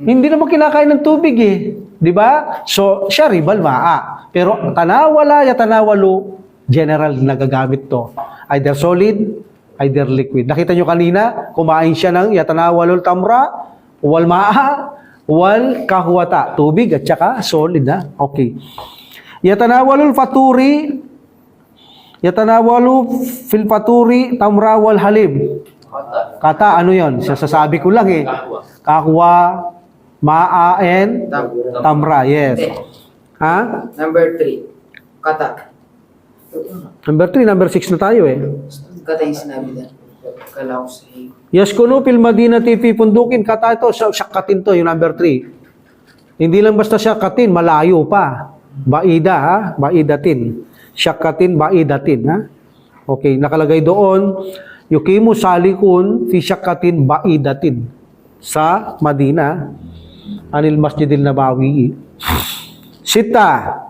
Hindi naman kinakain ng tubig eh. Di ba? So, siya ribal maa. Pero tanawala, yatanawalu, general nagagamit to. Either solid, either liquid. Nakita nyo kanina, kumain siya ng yatanawalul tamra, wal maa, wal kahwata. Tubig at saka solid ha. Okay. Yatanawalul faturi, yatanawalu fil faturi tamra wal halib. Kata, ano yon? Sasabi ko lang eh. Kahwa, maa, and tamra. Yes. Ha? Number 3. Kata. Number 3, number 6 na tayo eh. Kata yung sinabi doon. Kala ko sahih. Yes, kuno pil Madina TV pundukin. Kata ito, syakkatin to, yung number 3. Hindi lang basta syakkatin, malayo pa. Baida, ha? Baidatin. Syakatin, baidatin, ha? Okay, nakalagay doon, yukimu salikun fi syakatin baidatin sa Madina, anil Masjidil Nabawi. Sita.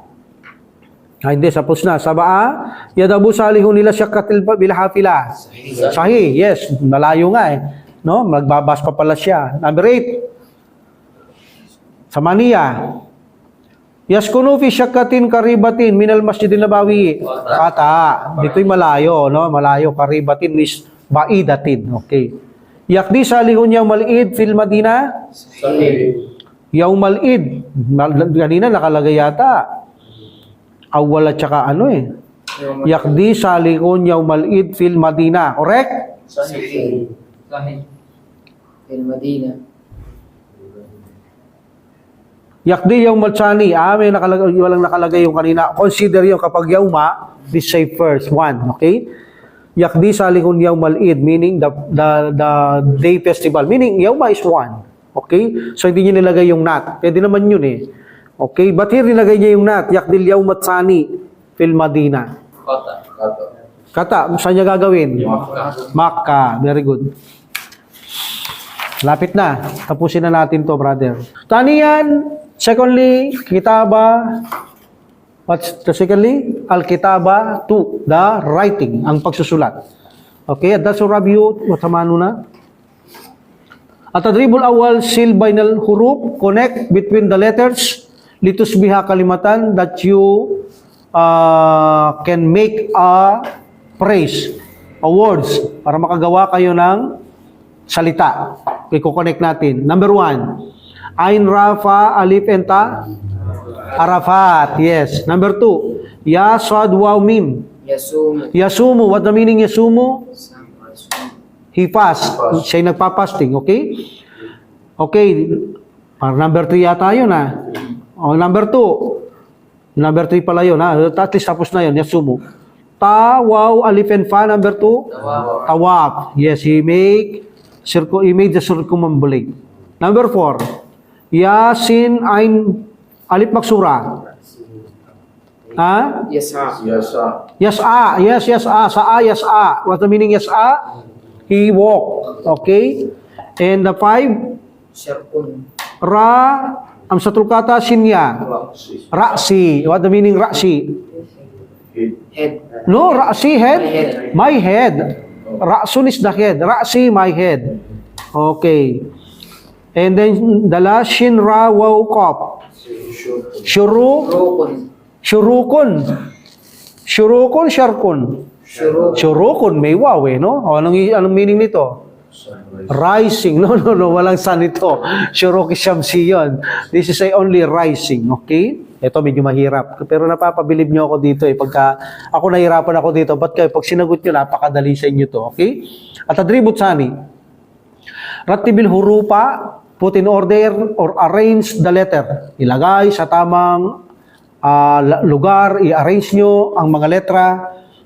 Hindi, sapos na. Sabaa, yadabu salihun nila syakatil bilhafila. Sahih, yes. Malayo nga eh. No? Magbabas pa pala siya. Number 8. Samaniya. Yaskunu fi syakatin karibatin minal Masjidil Nabawi. Kata. Dito'y malayo, no? Malayo. Karibatin is baidatin. Okay. Yakdi salihun yawmal id fil Madina. Sahih. Yawmal id. Kanina nakalagay yata. Awal at saka ano eh. Yakdi salikun yawmal id fil Madina. Correct? Sahih. Fil Madina. Yakdi yawmal tsani. May nakalagay, walang nakalagay yung kanina. Consider yung kapag yawma, this say first. One. Okay? Yakdi salikun yawmal id, meaning the day festival. Meaning, yawma is one. Okay? So, hindi nyo nilagay yung not. Pwede naman yun eh. Okay? But here, nilagay niya yung not. Yakdil yawmat tsani fil Madina. Kata, saan niya gagawin? Makkah. Very good. Lapit na. Tapusin na natin to, brother. Taniyan, secondly, kitaba. What's the secondly? Al-kitaba, 2, the writing, ang pagsusulat. Okay, that's a review. Watamano na. At-tadribul awal, sil bainal huruf, connect between the letters, litusbiha kalimatan that you can make a phrase, a words, para makagawa kayo ng salita. I-connect natin. Number 1, Ain, Rafa, Alif, and Ta. Arafat. Yes. Number 2, Ya, Sad, Waw, Mim. Yasumu. Yasumu. What the meaning Yasumu? He fast. Siya'y nagpapasting. Okay? Okay. Number 3 yata yun, ha? O, number 2. Number 3 pala yun, ha? At least tapos na yun. Yasumu. Ta, Waw, Alif, and Fa. Number 2. Tawaf. Yes, he made the circumambulate. Number 4. Yasin, Ain, Alif, Maksura. Ha? Yasa. Yas'a. Yes, yas'a. Sa'a, yas'a. What's the meaning yas'a? He walked. Okay? And the 5, Syarkun. Ra, amsatul kata, sinya. Ra'si. What the meaning ra'si? Head. No, ra'si, head. My head. My head. Ra'sun is the head. Ra'si, my head. Okay. And then, the last, shin, ra, waw, kop. Shuru, Rukun. shurukun. Shurukun, sharkun. Shuruk. Shurukun, may waw eh, no? O, anong meaning nito? Rising. No. Walang sun ito. Shuruki Shamsi yun. This is only rising. Okay? Ito medyo mahirap. Pero napapabilib nyo ako dito eh. Pagka ako nahirapan ako dito, ba't kayo? Pag sinagot nyo, napakadali sa inyo to. Okay? At adribut sani. Rattibil hurupa, put in order or arrange the letter. Ilagay sa tamang lugar, i-arrange nyo ang mga letra.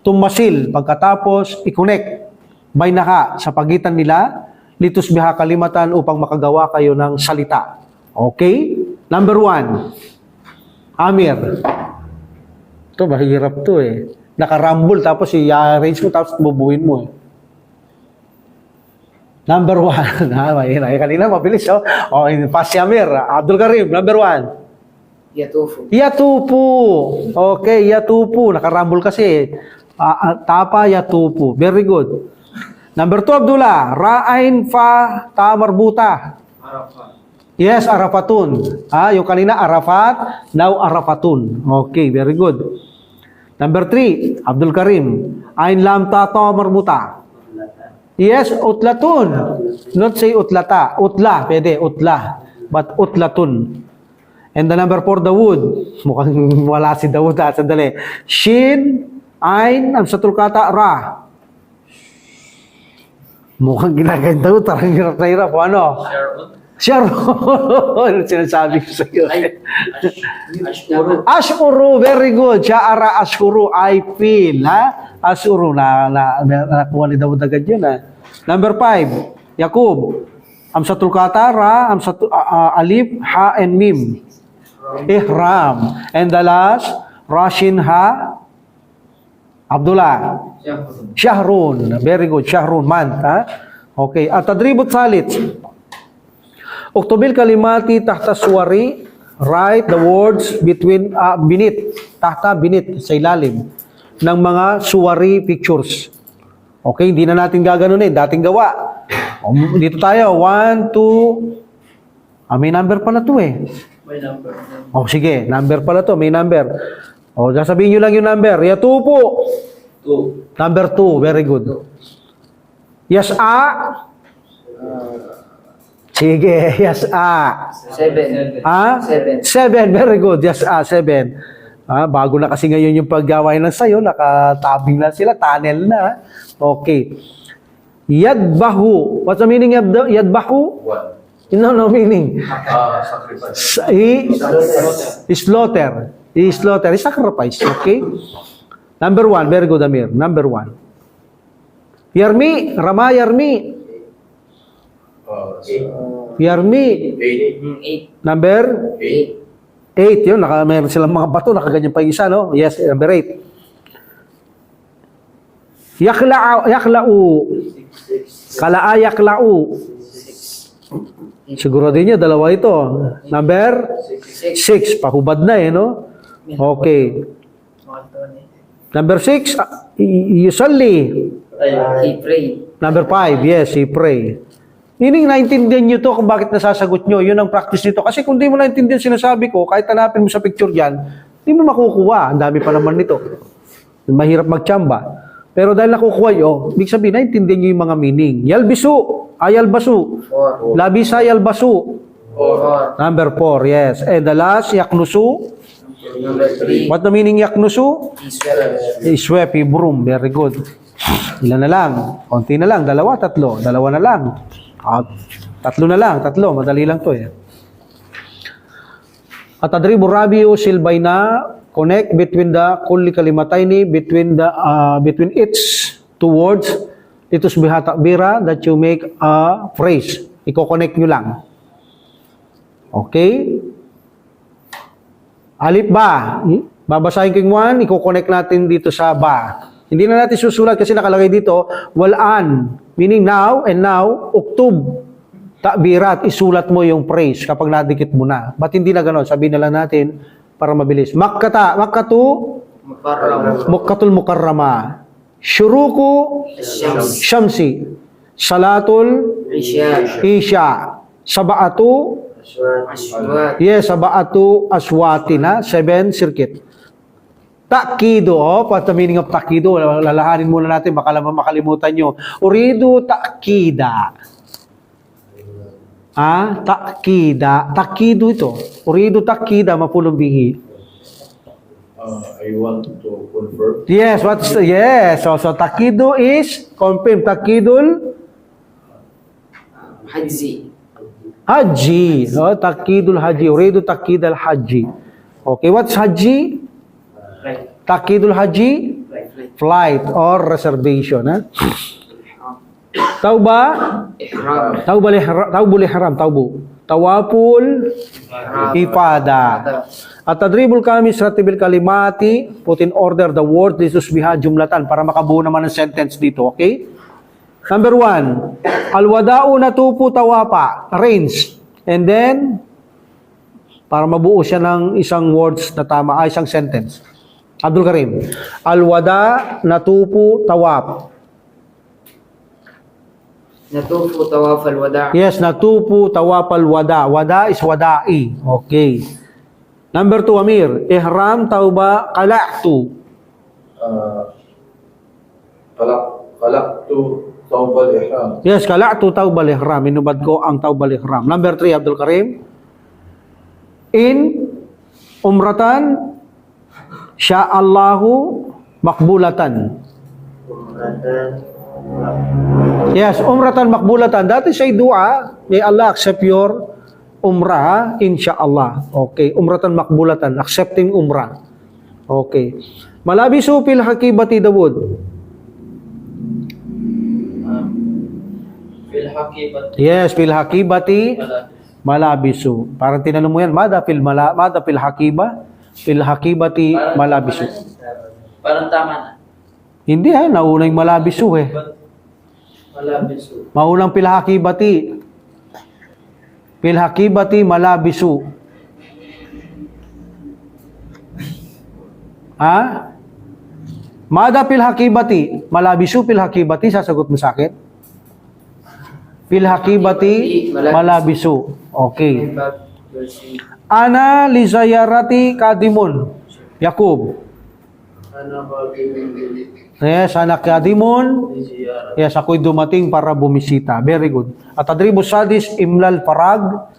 Tumasil, pagkatapos, i-connect. Bainaka, sa pagitan nila, litusbiha kalimatan upang makagawa kayo ng salita. Okay? Number 1. Amir. Ito, mahirap to eh. Nakarambol, tapos i-arrange mo, tapos bubuin mo eh. Number 1. Kanina, mabilis. Oh, pass si Amir. Abdul Karim, number 1. Yatufu. Yatupu. Okay, yatupu. Nakarambol kasi. Tapa, yatupu. Very good. Number 2, Abdullah. Ra'ain, fa, ta, marbuta. Arafat. Yes, arafatun. Yung kanina, arafat. Now, arafatun. Okay, very good. Number 3, Abdul Karim. Ain, lam, ta, ta, marbuta. Yes, utlatun. Not say utlata. Utla, pwede, utla. But utlatun. And the number 4, Dawood. Mukhang wala si Dawood. Sandali. Shin, Ain, amsatul kata, Ra. Mukhang ginaganda Dawood. Tarang hirap na hirap. Ano? Sharon. Sinasabi ko sa iyo. Ashuru. Very good. Sha'ara ashuru. I feel. Ashuru. Nakuha ni Dawood agad yun. Number 5. Yakub. Amsatul kata, Ra, amsatul alif, ha, and mim. Ihram. And the last, Rashin ha? Abdullah. Shahrun. Very good. Shahrun, month. Ha? Okay. At tadribut salit. Uktubil kalimati tahta suwari. Write the words between, binit. Tahta binit. Sa ilalim. Ng mga suwari pictures. Okay. Hindi na natin gaganunin. Dating gawa. Dito tayo. 1, 2. May number pala to eh. May number. Sige. Number pala to. May number. Sasabihin nyo lang yung number. Yatupo. 2. Number 2, very good. Yes, Sige, yes, 7. 7, very good. Yes, 7. Bago na kasi ngayon yung paggawain ng sayo, nakatabing na sila, tunnel na. Okay. Yadbahu. What's the meaning of yadbahu? 1. No meaning. Sacrifice. Slaughter. Slaughter. Sacrifice. Okay? Number 1. Very good, Amir. Number 1. Yarmi. Rama Yarmi. Yarmi. 8. 8. Number 8. 8. Yun. Meron silang mga bato. Nakaganyan pa yung isa, no? Yes, number 8. Yakla'u. Kala'a yakla'u. Siguro din nyo, dalawa ito. Number 6. Pahubad na eh, no? Okay. Number 6, yusalli. He prayed. Number 5, yes, he pray. Meaning, naintindihan nyo to kung bakit nasasagot nyo. Yun ang practice nito. Kasi kung di mo naintindihan sinasabi ko, kahit hanapin mo sa picture dyan, di mo makukuha. Ang dami pa naman nito. Mahirap magtsamba. Pero dahil nakukuha nyo, ibig sabihin, naintindihan nyo yung mga meaning. Yalbisu, ayalbasu. 4. Labisa yalbasu. 4. Number 4, yes. And the last, yaknusu. Number 3. What the meaning yaknusu? Israel. Iswepi, broom. Very good. Ilan na lang? Konti na lang. 2, 3. 2 na lang. 3 na lang. 3. Madali lang to eh. At adribu rabiu silbayna. Connect between the kulli kalimatayni, between its 2 words. Itus biha takbira that you make a phrase. Iko-connect nyo lang. Okay? Alif ba? Babasahin ko yung 1, iko-connect natin dito sa ba. Hindi na natin susulat kasi nakalagay dito, walan, meaning now, and now, uktub, takbirat, isulat mo yung phrase kapag nadikit mo na. Ba't hindi na gano'n? Sabihin na lang natin para mabilis. Makkatu, Mukkatul Mukarrama. Syuruku, Syamsi. Salatul, Isya. Saba'atu, Ashwat. yes, Saba'atu Aswatina. 7 circuit. Takido, what's the meaning of takido? Lalahanin muna natin, baka naman makalimutan nyo. Uridu takida. Takida. Takido ito. Uridu takida, mapulong bihi. I want to confirm. Yes, yes. So takido is confirm. Takidul Haji. haji. Takidul haji. Uridu takidal haji. Okay, what's haji? Takidul haji? Flight or reservation. Tauba? Ihram. Taubul ihram. Tawapul ifada. At tadribul kami ratibil kalimati, put in order the word, lisusbiha jumlatan, para makabuo naman ng sentence dito, okay? Number 1, alwadao natupu tawapa, arrange. And then, para mabuo siya ng isang words na tama, isang sentence. Abdul Karim, alwada natupu tawap. Natufu tawaf al-wada'. Yes, natupu tawap alwada. Wada is wada'i. Okay. Number 2, Amir, ihram tauba qala'tu. Qalaqtu tawbal ihram. Yes, qala'tu taubal ihram. Inubad ko ang taubal ihram. Number 3, Abdul Karim. In umratan sya'allahu makbulatan. Yes, umratan makbulatan. That is a dua. May Allah accept your umrah, insyaallah. Okay, umratan makbulatan. Accepting umrah. Okay. Malabisu fil hakibati Dawud. Fil hakibat. Yes, fil hakibati malabisu. Parang tinanong mo yan, mada fil hakiba? Fil hakibati malabisu. Parang tama na. Hindi nauna yung malabisu eh. Malabiso. Maunang fil hakibati. Fil hakibati malabisu. Ha? Mada fil hakibati, malabisu fil hakibati, sasagot mo sa akin? Fil hakibati malabisu. Okay. Ana li zayarati kadimun. Yakub. Ano ba bibili? Yes, anak kadimun. Yes, ako'y dumating para bumisita. Very good. At adribus sadis imlal farag.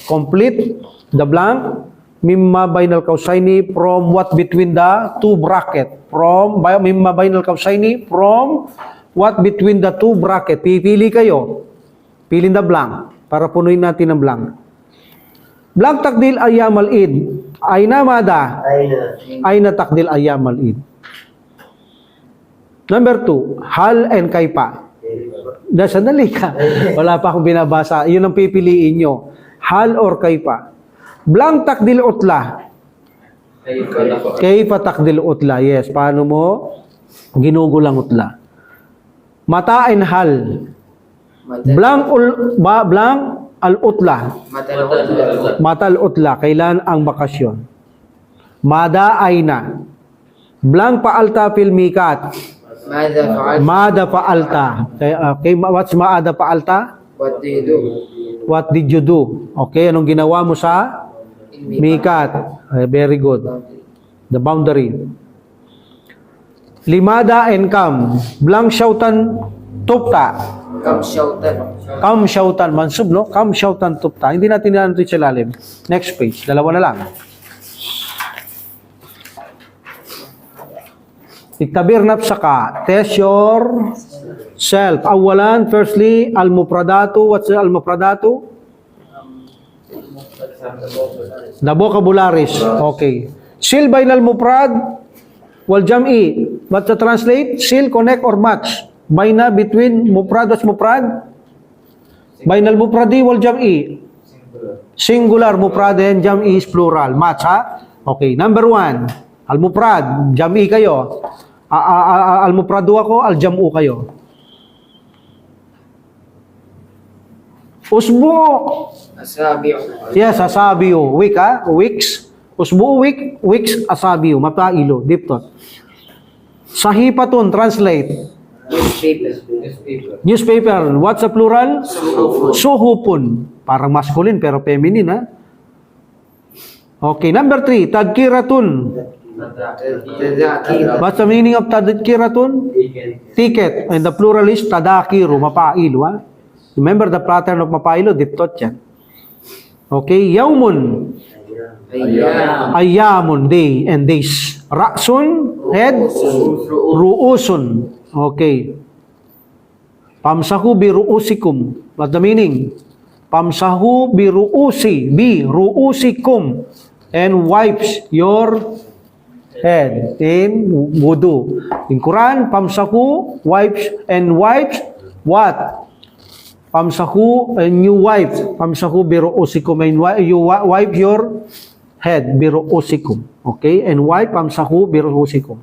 Complete the blank. Mimma bainal kausaini from what between the two bracket. Mimma bainal kausaini from what between the two bracket. Pipili kayo. Fill in the blank para punuin natin ang blank. Blank takdil ayyam al-id. Aina mada? Aina takdil ayyam al-id. Number 2, hal and kaipa. Sandali ka. Wala pa akong binabasa. Yun ang pipiliin nyo. Hal or kaipa. Blank takdil utla. Kaipa takdil utla. Yes. Paano mo ginugulang utla? Mata and hal. Blank al-utla. Mata al-utla. Kailan ang bakasyon? Mada aina. Blank paalta fil mikat. Mada paalta. Okay, what's maada paalta? What do you do? What did you do? Okay, anong ginawa mo sa mikat? Very good. The boundary. Limada and kam. Blank syautan tupta. Kam syautan mansub, no? Kam syautan tupta. Hindi natin yan ito sa lalim. Next page. Dalawa na lang. Iktabir nafsaka. Test yourself. Awalan, firstly, al-mufradatu. What's the al-mufradatu? The vocabularies. Okay. Sil bainal mufrad wal jam'i. What's the translate? Sil, connect, or match. Baina between mufrad, what's mufrad? Bainal mufradi wal jam'i. Singular mufrad and jam'i is plural. Match, ha? Okay. Number 1. Al-mufrad, jam'i kayo. Al-mufradu ako, al-jam'u kayo. Usbu. Asabi'u. Yes, asabi'u. Week, ha? Weeks. Usbu, weeks, asabi'u. Mapailo, diptot. Sahipatun, translate. Newspaper. What's the plural? Suhupun. Parang masculine pero feminine, ha? Okay, number 3. Tadkiratun. What's the meaning of tadkiratun? Ticket. And the plural is tadakiru, mapailo. Ha? Remember the pattern of mapailo, diptot yan. Okay, yaumun. Ayamun, day and days. Ra'sun, head. Ru'usun. Okay. Pamsahu bi ru'usikum. What's the meaning? Pamsahu bi ru'usikum. And wipes your head in wudu. In Quran, pamsahu, wipes, and wipes what? Pamsahu, and you wipe. Pamsahu bi ru'usikum, and you wipe your head bi ru'usikum. Okay? And wipe, pamsahu bi ru'usikum.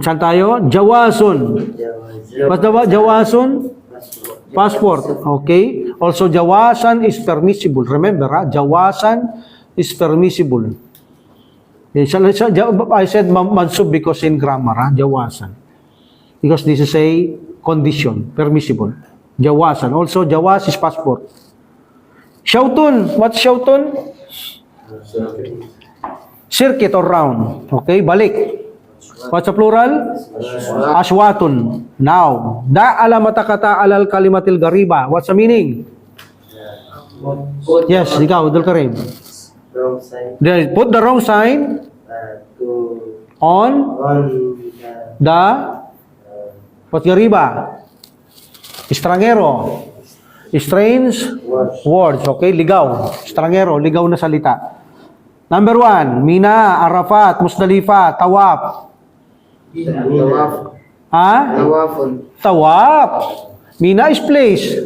Saan tayo? Jawasun. Basta ba? Jawasun? Passport. Okay? Also, jawasan is permissible. Remember, ha? Jawasan is permissible. I said mansub because in grammar, ha? Jawasan. Because this is a condition. Permissible. Jawasan. Also, jawas is passport. Syautun. What's syautun? Circuit or round. Okay? Balik. What's the plural? Aswatun. Now, da'ala matakata alal kalimatil gariba. What's the meaning? Yes, ikaw, Abdul Karim. Put the wrong sign on the what's gariba? Estrangero. Strange words. Okay, ligaw. Estrangero, ligaw na salita. Number 1, Mina, Arafat, Musdalifa, Tawaf. Tawaf. Ha? Tawafun. Tawaf. Mina is place.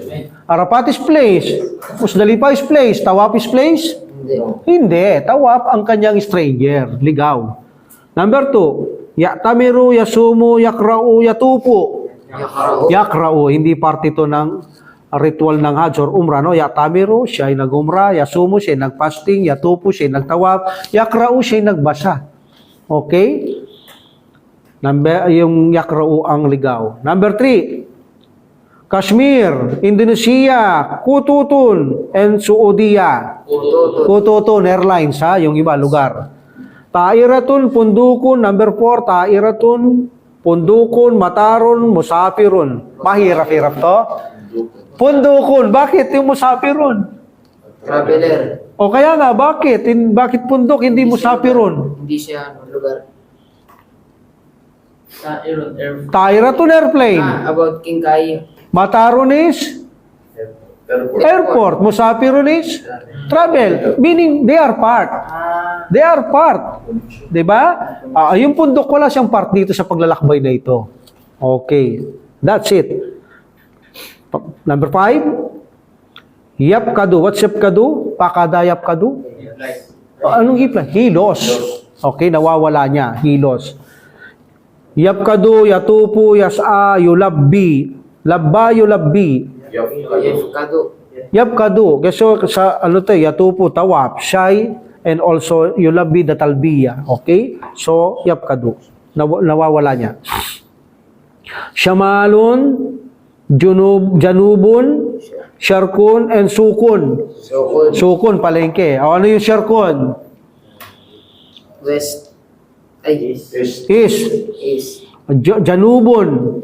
Arafat is place. Musdalifa is place. Tawaf is place? Hindi. Hindi. Tawaf ang kanyang stranger. Ligaw. Number 2. Ya'tamiru, yasumu, yakra'u, yatupu. Yakra'u. Yakra'u. Hindi parte ito ng ritual ng Hajj or Umrah. No? Ya'tamiru, siya ay nag-umrah. Yasumu, siya ay nag-fasting. Yatupu, siya ay nagtawaf. Yakra'u, siya ay nagbasa. Okay? Yung yakra'u ang ligaw. Number 3. Kashmir, Indonesia, Kututun, and Saudiya. Kututun Airlines, ha? Yung iba, lugar. Ta'iratun, Pundukun. Number 4, Ta'iratun, Pundukun, Matarun, Musafirun. Mahirap-hirap to. Pundukun. Bakit yung Musafirun? Traveler. O kaya nga, bakit? Bakit pundok, hindi Musafirun? Hindi siya lugar. Ta'iratun Airplane. About King Kai. Matarun is Airport. airport. Musafirun is travel. Meaning, they are part. They are part. Diba? Yung pundok, wala siyang part dito sa paglalakbay na ito. Okay. That's it. Number 5. Yapkadu. What's yapkadu? Pakada yapkadu? Anong hipla? Hilos. Okay, nawawala niya. Hilos. Yapkadu, yatupu, yas'a, yulabbi. Labba, yulabbi. Yafkadu. Yapkadu. Kasi sa ano to, yatupu, tawaf, shy, and also yulabbi, datalbiya. Okay? So, yapkadu. Nawawala niya. Shamalun, janubun, syarkun, and sukun. Sukun. Sukun, palengke. O, ano yung syarkun? West. Ay, East. East. Janubun.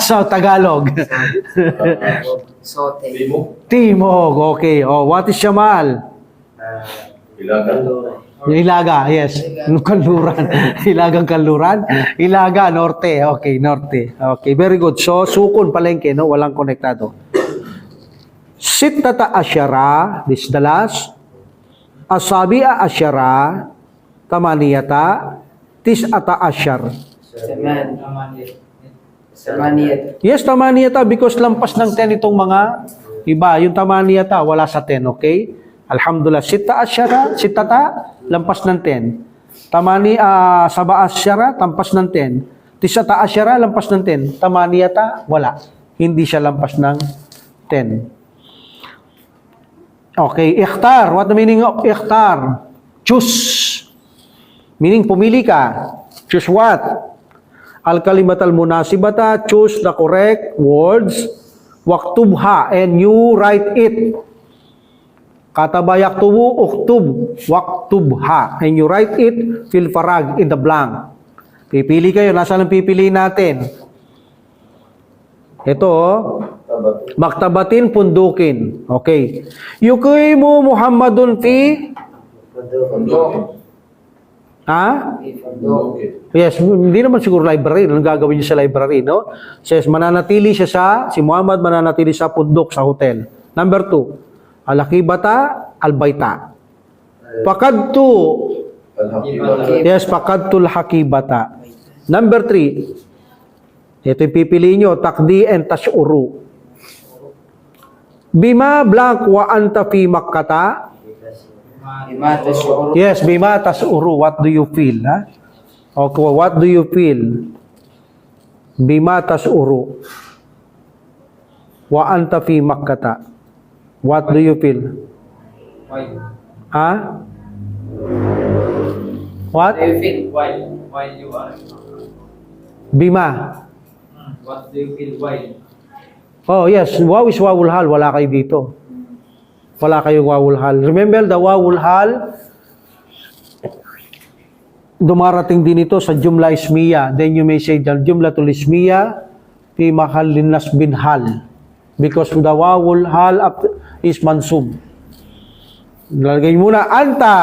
So, Tagalog. Sote. Timog. Timog, okay. Oh, what is Shamal? Ilagan. Ilaga, yes. Kanluran. Ilagang kanluran. Ilaga, norte. Okay, norte. Okay, very good. So, sukun, palengke, no? Walang konektado. Sittata asyara, this is the last. Asabi'a asyara, tamaniyata, tis'ata asyar. Samaniyat. Yes, tamaniyata because lampas ng 10 itong mga iba. Yung tamaniyata, wala sa 10, okay? Alhamdulillah. Sitta asyara, sittata, lampas ng 10. Saba asyara, lampas ng 10. Tisata asyara, lampas ng 10. Tamaniyata, wala. Hindi siya lampas ng 10. Okay, ikhtar. What the meaning of ikhtar? Choose. Meaning, pumili ka. Choose what? Al-kalimat al-munasibata, choose the correct words. Waktubha, and you write it. Kataba yaktubu, uktub. Waktubha, and you write it. Fil farag, in the blank. Pipili kayo. Nasaan ang pipili natin? Ito, maktabatin, pundukin. Okay. Yukimu Muhammadun fi? Ha? Yes, hindi naman siguro library. Anong gagawin niya sa library, no? Says, mananatili siya si Muhammad mananatili sa pundok, sa hotel. Number 2, al-akibata, al-baita. Pakadtu. Yes, pakadtul hakibata. Number 3, ito yung pipili nyo, takdi and tash'uru. Bima blank wa anta fi makkata. Yes, bima tash'uru. What do you feel? Ha? Okay, what do you feel? Bima tash'uru. Wa anta fi makkata. What do you feel? Why? Ha? What? Do you feel while you are? Bima. What do you feel while? Oh, yes. Waw is wawul hal. Wala kayo dito. Wala kayong wawul hal. Remember, the wawul hal, dumarating din ito sa jumla ismiya. Then you may say, the jumlatul ismiya fi mahallin nasbin hal. Because the wawul hal is mansub. Lalagay muna, anta,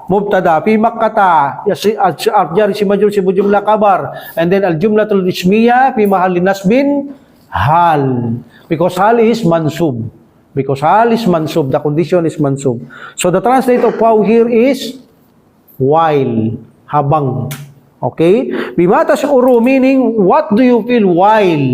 mubtada, fi makkata, arjar si majul si jumla kabar, and then al-jumlatul ismiya fi mahallin nasbin hal. Because hal is mansub. Because hal is mansub, the condition is mansub. So the translate of waw here is while, habang. Okay? Bima tash'uru meaning, what do you feel while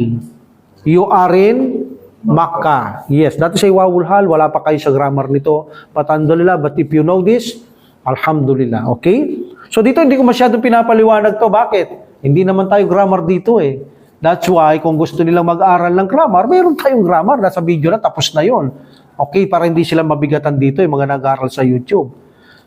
you are in Makkah? Yes, that is a wawul hal. Wala pa kayo sa grammar nito. But alhamdulillah, but if you know this, alhamdulillah. Okay? So dito hindi ko masyadong pinapaliwanag to. Bakit? Hindi naman tayo grammar dito eh. That's why, kung gusto nilang mag-aral ng grammar, mayroon tayong grammar. Nasa video na, tapos na yon. Okay? Para hindi sila mabigatan dito, yung mga nag-aaral sa YouTube.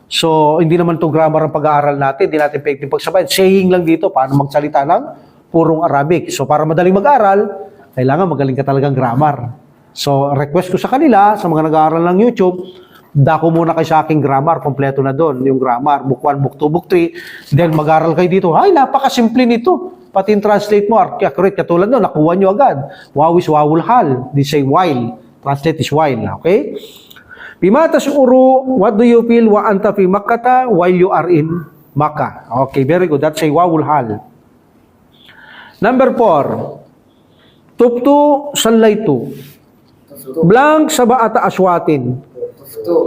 So, hindi naman to grammar ang pag-aaral natin. Hindi natin pwedeng pagsabay. Saying lang dito, paano magsalita ng purong Arabic. So, para madaling mag-aral, kailangan magaling ka talagang grammar. So, request ko sa kanila, sa mga nag-aaral ng YouTube, dako muna kayo sa aking grammar. Kompleto na doon. Yung grammar, book 1, book 2, book 3. Then, mag-aaral kayo dito. Ay, napakasimple nito. Pati in translate mo, accurate. Katulad doon, nakuha nyo agad. Wow is wawul hal. They say while. Translate is while. Okay? Bima tash'uru, what do you feel wa anta fi Makkah while you are in Makkah? Okay, very good. That's a wawul hal. Number 4. Tubtu sallaytu. Blank sab'ata aswatin.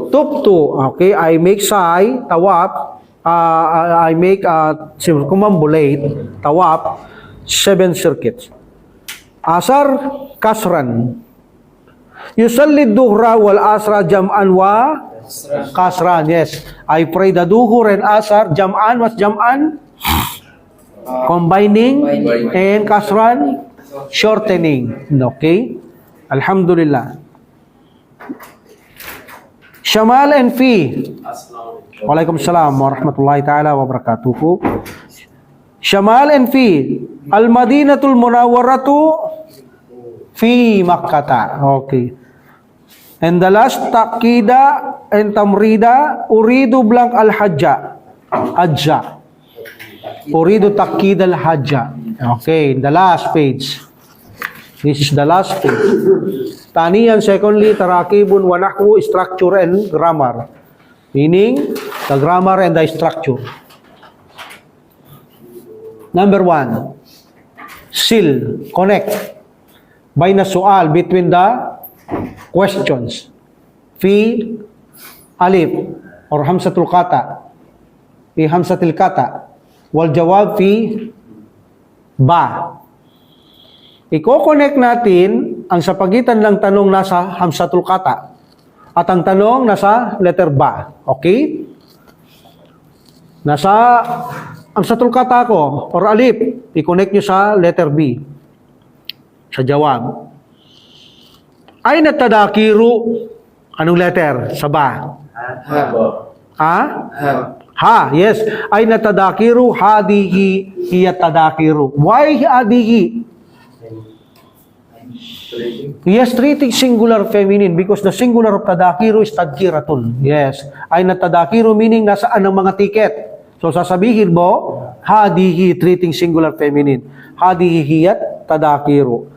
Tubtu. Okay, I make sa'i, tawaf. I make kumambulate, tawaf, 7 circuits. Asar, kasran. Yusalli duhra wal asra jam'an wa kasran. Yes. I pray the duhur and asar jam'an. What's jam'an? Combining. And kasran? Shortening. Okay. Alhamdulillah. Shamal and fi. Waalaikumsalam warahmatullahi ta'ala wabarakatuh. Shamal and fi. Al-Madinatul Munawwaratu fi Makkah. Okay. And the last takida and tamrida, uridu blank al-hajja. Hajja. Uridu takida al-hajja. Okay, the last page. This is the last page. Taniyan, secondly, tarakibun wa nahwu, structure and grammar. Meaning, the grammar and the structure. Number 1, sil, connect. By na sual between the questions. Fi alif or hamsatul qata. Fi hamsatil qata. Wal jawab fi ba. Iko-connect natin ang sa pagitan ng tanong nasa hamsatul qata at ang tanong nasa letter ba. Okay? Nasa hamsatul qata ko or alif, i-connect nyo sa letter B. Sa jawab. Ay natadakiru. Anong letter? Sa ba? Ha? Ha, yes. Ay natadakiru, hadihi, hiya tadakiru. Why hadihi? Yes, treating singular feminine because the singular of tadakiru is tadkiratun. Yes. Ay natadakiru meaning nasaan ang mga ticket. So sasabihin mo, hadihi, treating singular feminine. Hadihi, hiya tadakiru.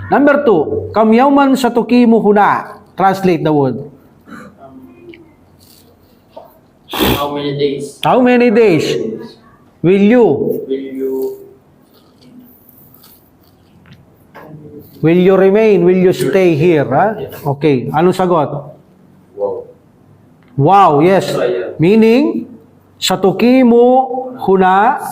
Number 2, kam yawman satukimu huna. Translate the word. How many days How many days will you remain? Will you stay here? Ha? Okay. Anong sagot? Wow. Wow, yes. Meaning, satukimu huna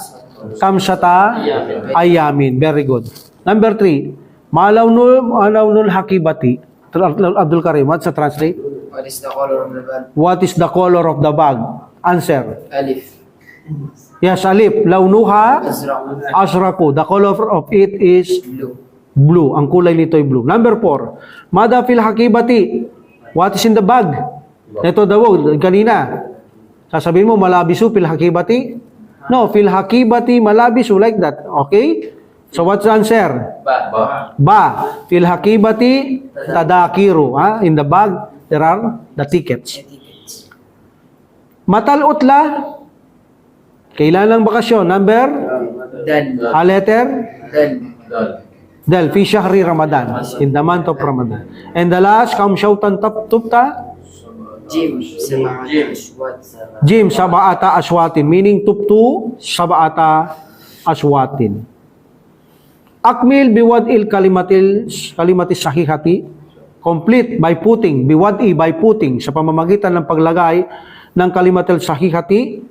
kamsata ayamin. Very good. Number 3, Malawnul hakibati. Abdul Karim, what's the translate? What is the color of the bag? What is the color of the bag? Answer. Alif. Yes, alif. Launuha Azraq. asraku. The color of it is Blue. blue. Ang kulay nito ay blue. Number 4. Mada fil hakibati. What is in the bag? Ito daw, kanina. Sasabihin mo, malabisu fil hakibati? No, fil hakibati malabisu, like that. Okay? So what's the answer? Ba. Ba. Fil hakibati tadakiru. In the bag, there are the tickets. Matal utla. Kailan lang bakasyon? Number? Dan. A letter? Dan. Del. Fi shahri Ramadan. In the month of Ramadan. And the last, kam syautan tupta? Jim. What? Jim, sab'ata aswatin. Meaning tuptu, sab'ata aswatin. Akmil biwad'il kalimatis sahihati. Complete by putting. Biwad'i by putting. Sa pamamagitan ng paglagay ng kalimatil sahihati.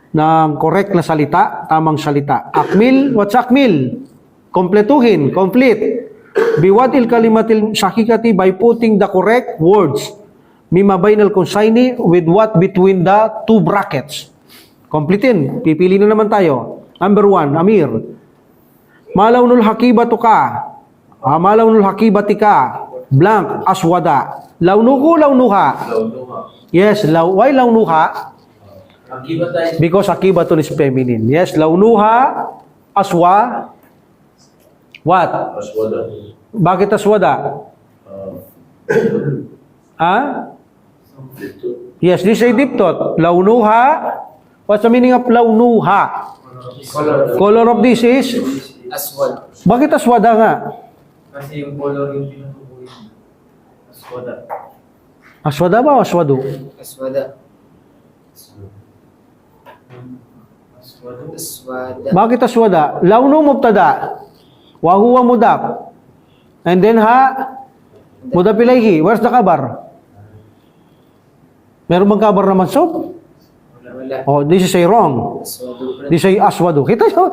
ng correct na salita, tamang salita. Akmil, what's akmil? Kompletuhin, complete. Biwadil kalimatil sahihati by putting the correct words. Mima bainal konsaini with what between the two brackets. Kompletin. Pipili na naman tayo. Number 1, Amir. Malawnul hakibatu ka. Malawnul hakibati ka. Blank, aswada. Launuhu, launuha. Yes, why launuha? Because akibatun is feminine. Yes, launuha, aswa. What? Aswada. Bakit aswada? Ha? Yes, this is a deep thought. Launuha. What's the meaning of launuha? Color of this is? Aswad. Bakit aswada nga? Kasi yung color yung tinutukoy. Aswada. Aswada ba o aswado? Aswada. Aswada. Aswada. Bakit aswada? Launu mubtada. Wa huwa mudaf. And then ha? Mudaf ilayhi. Where's the kabar? Meron bang kabar na mansub? Wala. Oh, this is a wrong. Aswado. This is aswadu. Kita nyo?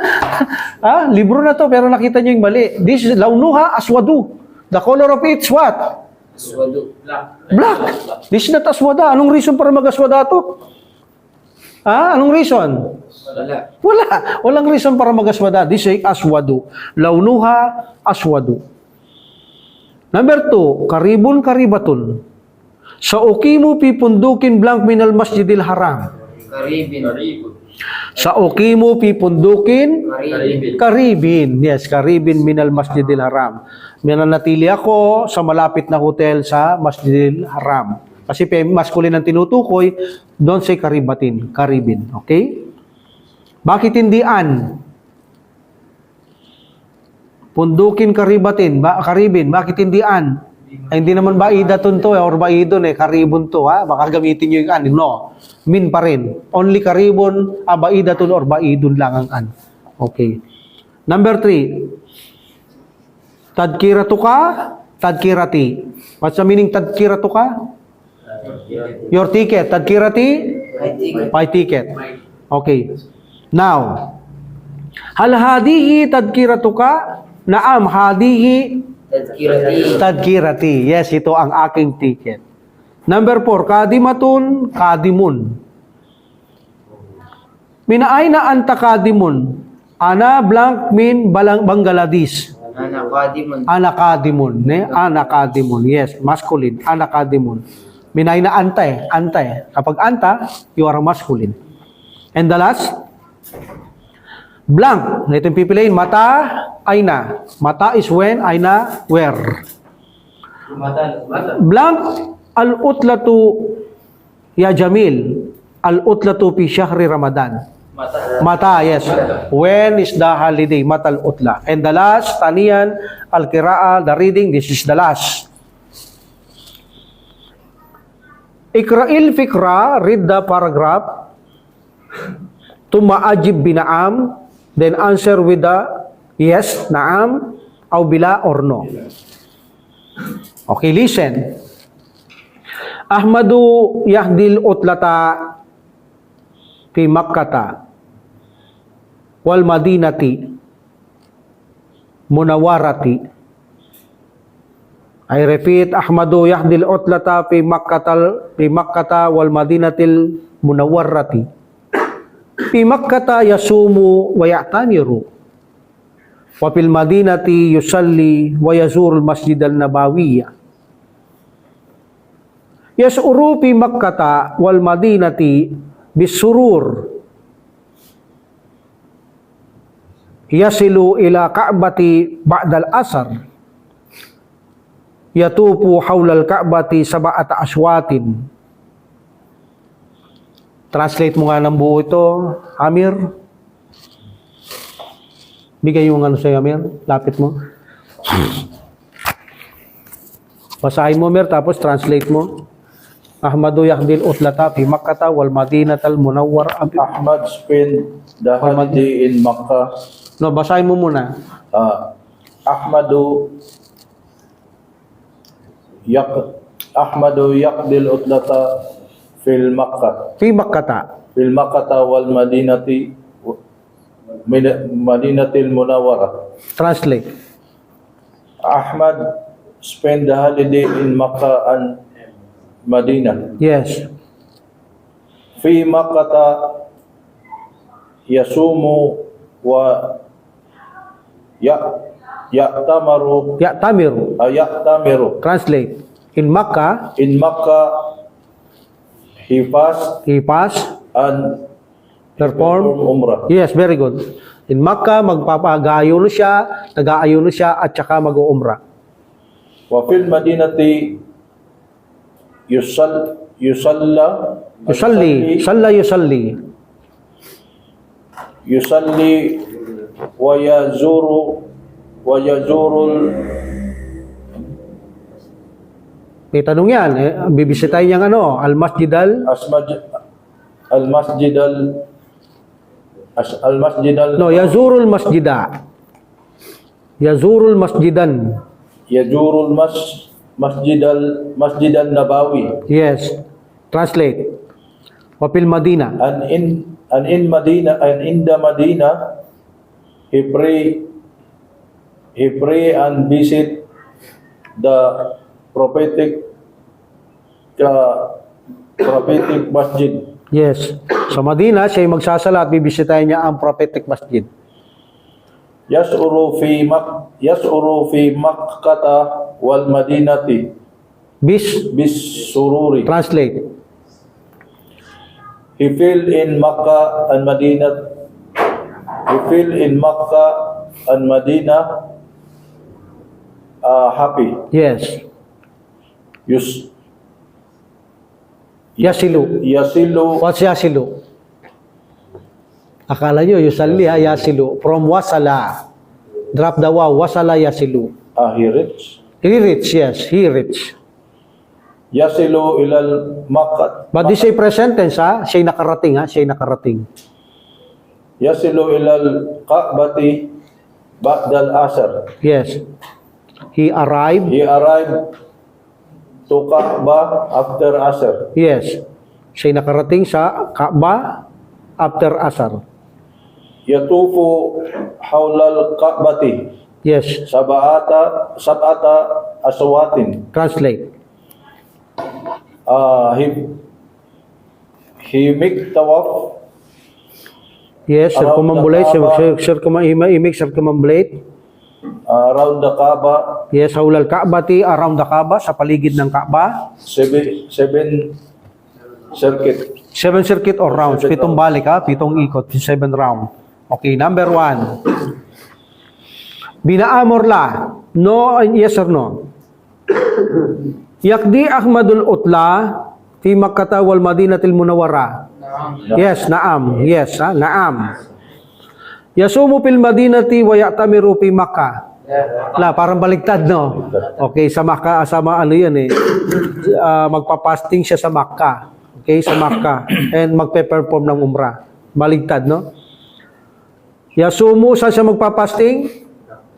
Libro na to, pero nakita nyo yung mali. This is launuha aswadu. The color of it's what? Aswado. Black. This is not aswada. Anong reason para mag-aswada to? Anong reason? Wala. Wala. Walang reason para mag-aswada. This is aswadu. Launuha aswadu. Number 2, karibun karibatun. Sa ukimu pipundukin blank minal masjidil haram. Karibin. Sa ukimu pipundukin Karibin. karibin. Yes, karibin minal masjidil haram. Mananatili ako sa malapit na hotel sa masjidil haram. Kasi masculine ang tinutukoy, don't say karibatin, karibin. Okay? Bakit hindi an? Pundukin karibatin, karibin, bakit hindi an? Ay, hindi naman baidatun to or baidon karibon to baka gamitin nyo yung an. No, min pa rin. Only karibon, baidatun or baidon lang ang an. Okay. Number 3. Tadkiratu ka, tadkirati. What's the meaning tadkiratu ka? Your ticket. Tadkirati? My ticket. Okay. Now, hal hadihi tadkiratu ka? Naam, hadihi Tadkirati. tadkirati. Yes, ito ang aking ticket. Number 4, kadimatun, kadimun. Minaayna anta kadimun. Ana blank min Bangladesh. Anakadimun. Anakadimun. Anakadimun. Yes, masculine. Anakadimun. Minaayna anta anta Kapag anta, you are masculine. And the last, blank. Ito yung pipiliin. Mata, aina. Mata is when, aina, where. Blank, al-utlatu, ya Jamil. Al-utlatu pi syahri Ramadan. Mata, yes. When is the holiday? Mata al-utla. And the last, taniyan, al-kira'a, the reading, this is the last. Ikra'il fikra, read the paragraph. Tuma'ajib bina'am, then answer with the yes, naam, au bila or no. Okay, listen. Ahmadu yahdil utlata fi Makkata wal Madinati Munawarati. I repeat, Ahmadu yahdil utlata fi Makkata wal Madinatil Munawarati. Fi Makkata yasumu wa ya'tamiru. Wa fil Madinati yusalli wa yazurul Masjid al-Nabawiyya. Yas'uru fi Makkata wal Madinati bisurur. Yasilu ila Ka'bati ba'dal asar. Yatufu hawla al-Ka'bati sab'ata aswatin. Translate mo nga ng buo ito, Amir. Bigay yung ano sa'yo, Amir. Lapit mo. Basahin mo, Amir, tapos translate mo. Ahmadu yahdil utlata fi Makkata wal Madinatal Munawwar. Ahmad spent the holiday in Makkah. No, basahin mo muna. Ahmadu yaqdil utlata fil Makkah. Fi Makkata. fil Makkah wal Madinatil Munawwarah. Translate. Ahmad spent the holiday in Makkah and Medina. Yes. Fi Makkah yasumu wa ya'tamiru Ya'tamiru. Translate. In Makkah, in Makkah he fast he fast, and perform. umrah. Yes, very good. In Makkah, magpapagayon siya, nag-aayon siya, at saka mag-uumra. Wa fil Madinati Yusalli wa yazurul May tanong yan, bibisitahin niyang ano, Al-Masjid No, yazurul masjida. Yazurul masjidan. yajurul masjidal Nabawi. Yes. Translate. Wapil Madina. And in the Medina he pray and visit the prophetic masjid. Yes. Sa Madina, siya yung magsasala at bibisitahin niya ang prophetic masjid. Yas'uru fi Makkah wal Madinati bis sururi. Translate. He fell in Makkah and Medina happy. Yes. Yasilu. What's yasilu? Akala nyo, yusalli ha, yasilu. From wasala. Drop the waw, wasala yasilu. He rich. He rich, yes, he rich. Yasilu ilal Makkah. But this is present tense ha, siya'y nakarating ha, siya'y nakarating. Yasilu ilal Ka'bati ba'dal asr. Yes. He arrived. He arrived to Ka'bah after asr. Yes. Siya'y nakarating sa Kaaba after Asar. Yatufu hawlal Ka'bati Yes. sab'ata aswatin. Translate. He make tawaf Yes, circumambulate, circumambulate. around the Kaaba Yes, haulal Kaabati, around the Kaaba, sa paligid ng Kaaba. seven circuit. 7 circuit or rounds. 7 balik ha, 7 ikot, 7 round. Okay, number 1. Binaamor la. No, yes or no? Yakdi Ahmadul Utla fi Makkah wal Madinatil Munawwara. Yes, naam. Yes, ha, naam. Yasumu fil Madinati wa ya'tamiru fi Makkah. Parang baligtad, no? Okay, sa Makkah, ano yan eh. Magpa-fasting siya sa Makkah. Okay, sa Makkah. And magpe-perform ng umrah. Baligtad, no? Yasumu, saan siya magpa-fasting?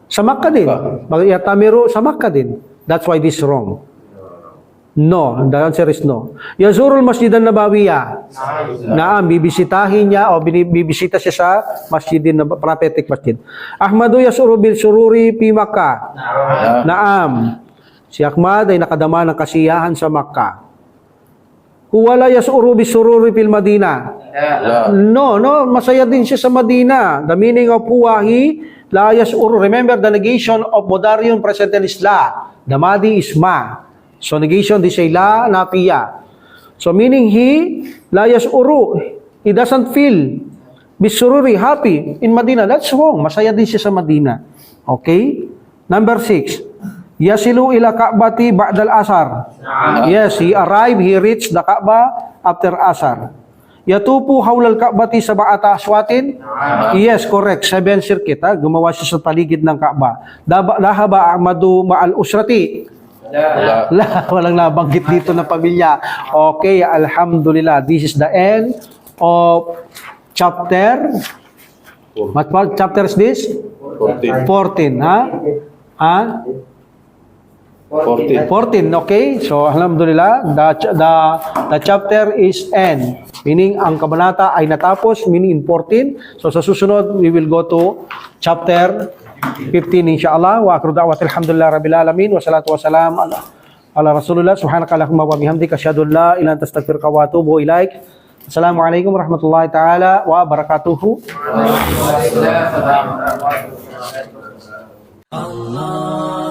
Sa Makkah din. Ya'tamiru, sa Makkah din. That's why this is wrong. No, the answer is no. Yazurul Masjidan Nabawiyah. Naam, bibisitahin niya o bibisita siya sa Masjidin prophetic masjid. Ahmadu yasuru bil sururi fi Makkah. Naam. Si Ahmad ay nakadama ng kasiyahan sa Makkah. Huwala yasuru bis sururi fil Madina. No, masaya din siya sa Madina. The meaning of huwahi la yasuru. Remember the negation of Modarion present tense la. The madi is ma. So negation di say la nafiya. So meaning he la yasuru. He doesn't feel bisururi, happy in Medina. That's wrong. Masaya din siya sa Medina. Okay? Number 6. Yasilu ila Ka'bati ba'dal asar. Yes, he arrived, he reached the Kaaba after asar. Yatupu hawlal Ka'bati sab'ata aswatin. Yes, correct. 7 circuit. Gumawa siya sa paligid ng Kaaba. Lahaba Ahmadu ma'al usrati. Walang nabanggit dito na pamilya. Okay, alhamdulillah. This is the end of chapter. What chapter is this? 14. 14, ha? 14. 14, okay? So, alhamdulillah, the chapter is end. Meaning, ang kabanata ay natapos, meaning in 14. So, sa susunod, we will go to chapter 15, insyaAllah. Wa akhiru da'wat alhamdulillah rabbil alamin. Wa salatu wa salam ala rasulullah. Subhanaka Allahumma wa bihamdika. Asyhadu an la ilaha illa anta astaghfiruka wa atubu ilaik. Assalamualaikum warahmatullahi ta'ala wa barakatuhu. Waalaikumsalam warahmatullahi wabarakatuh. Allah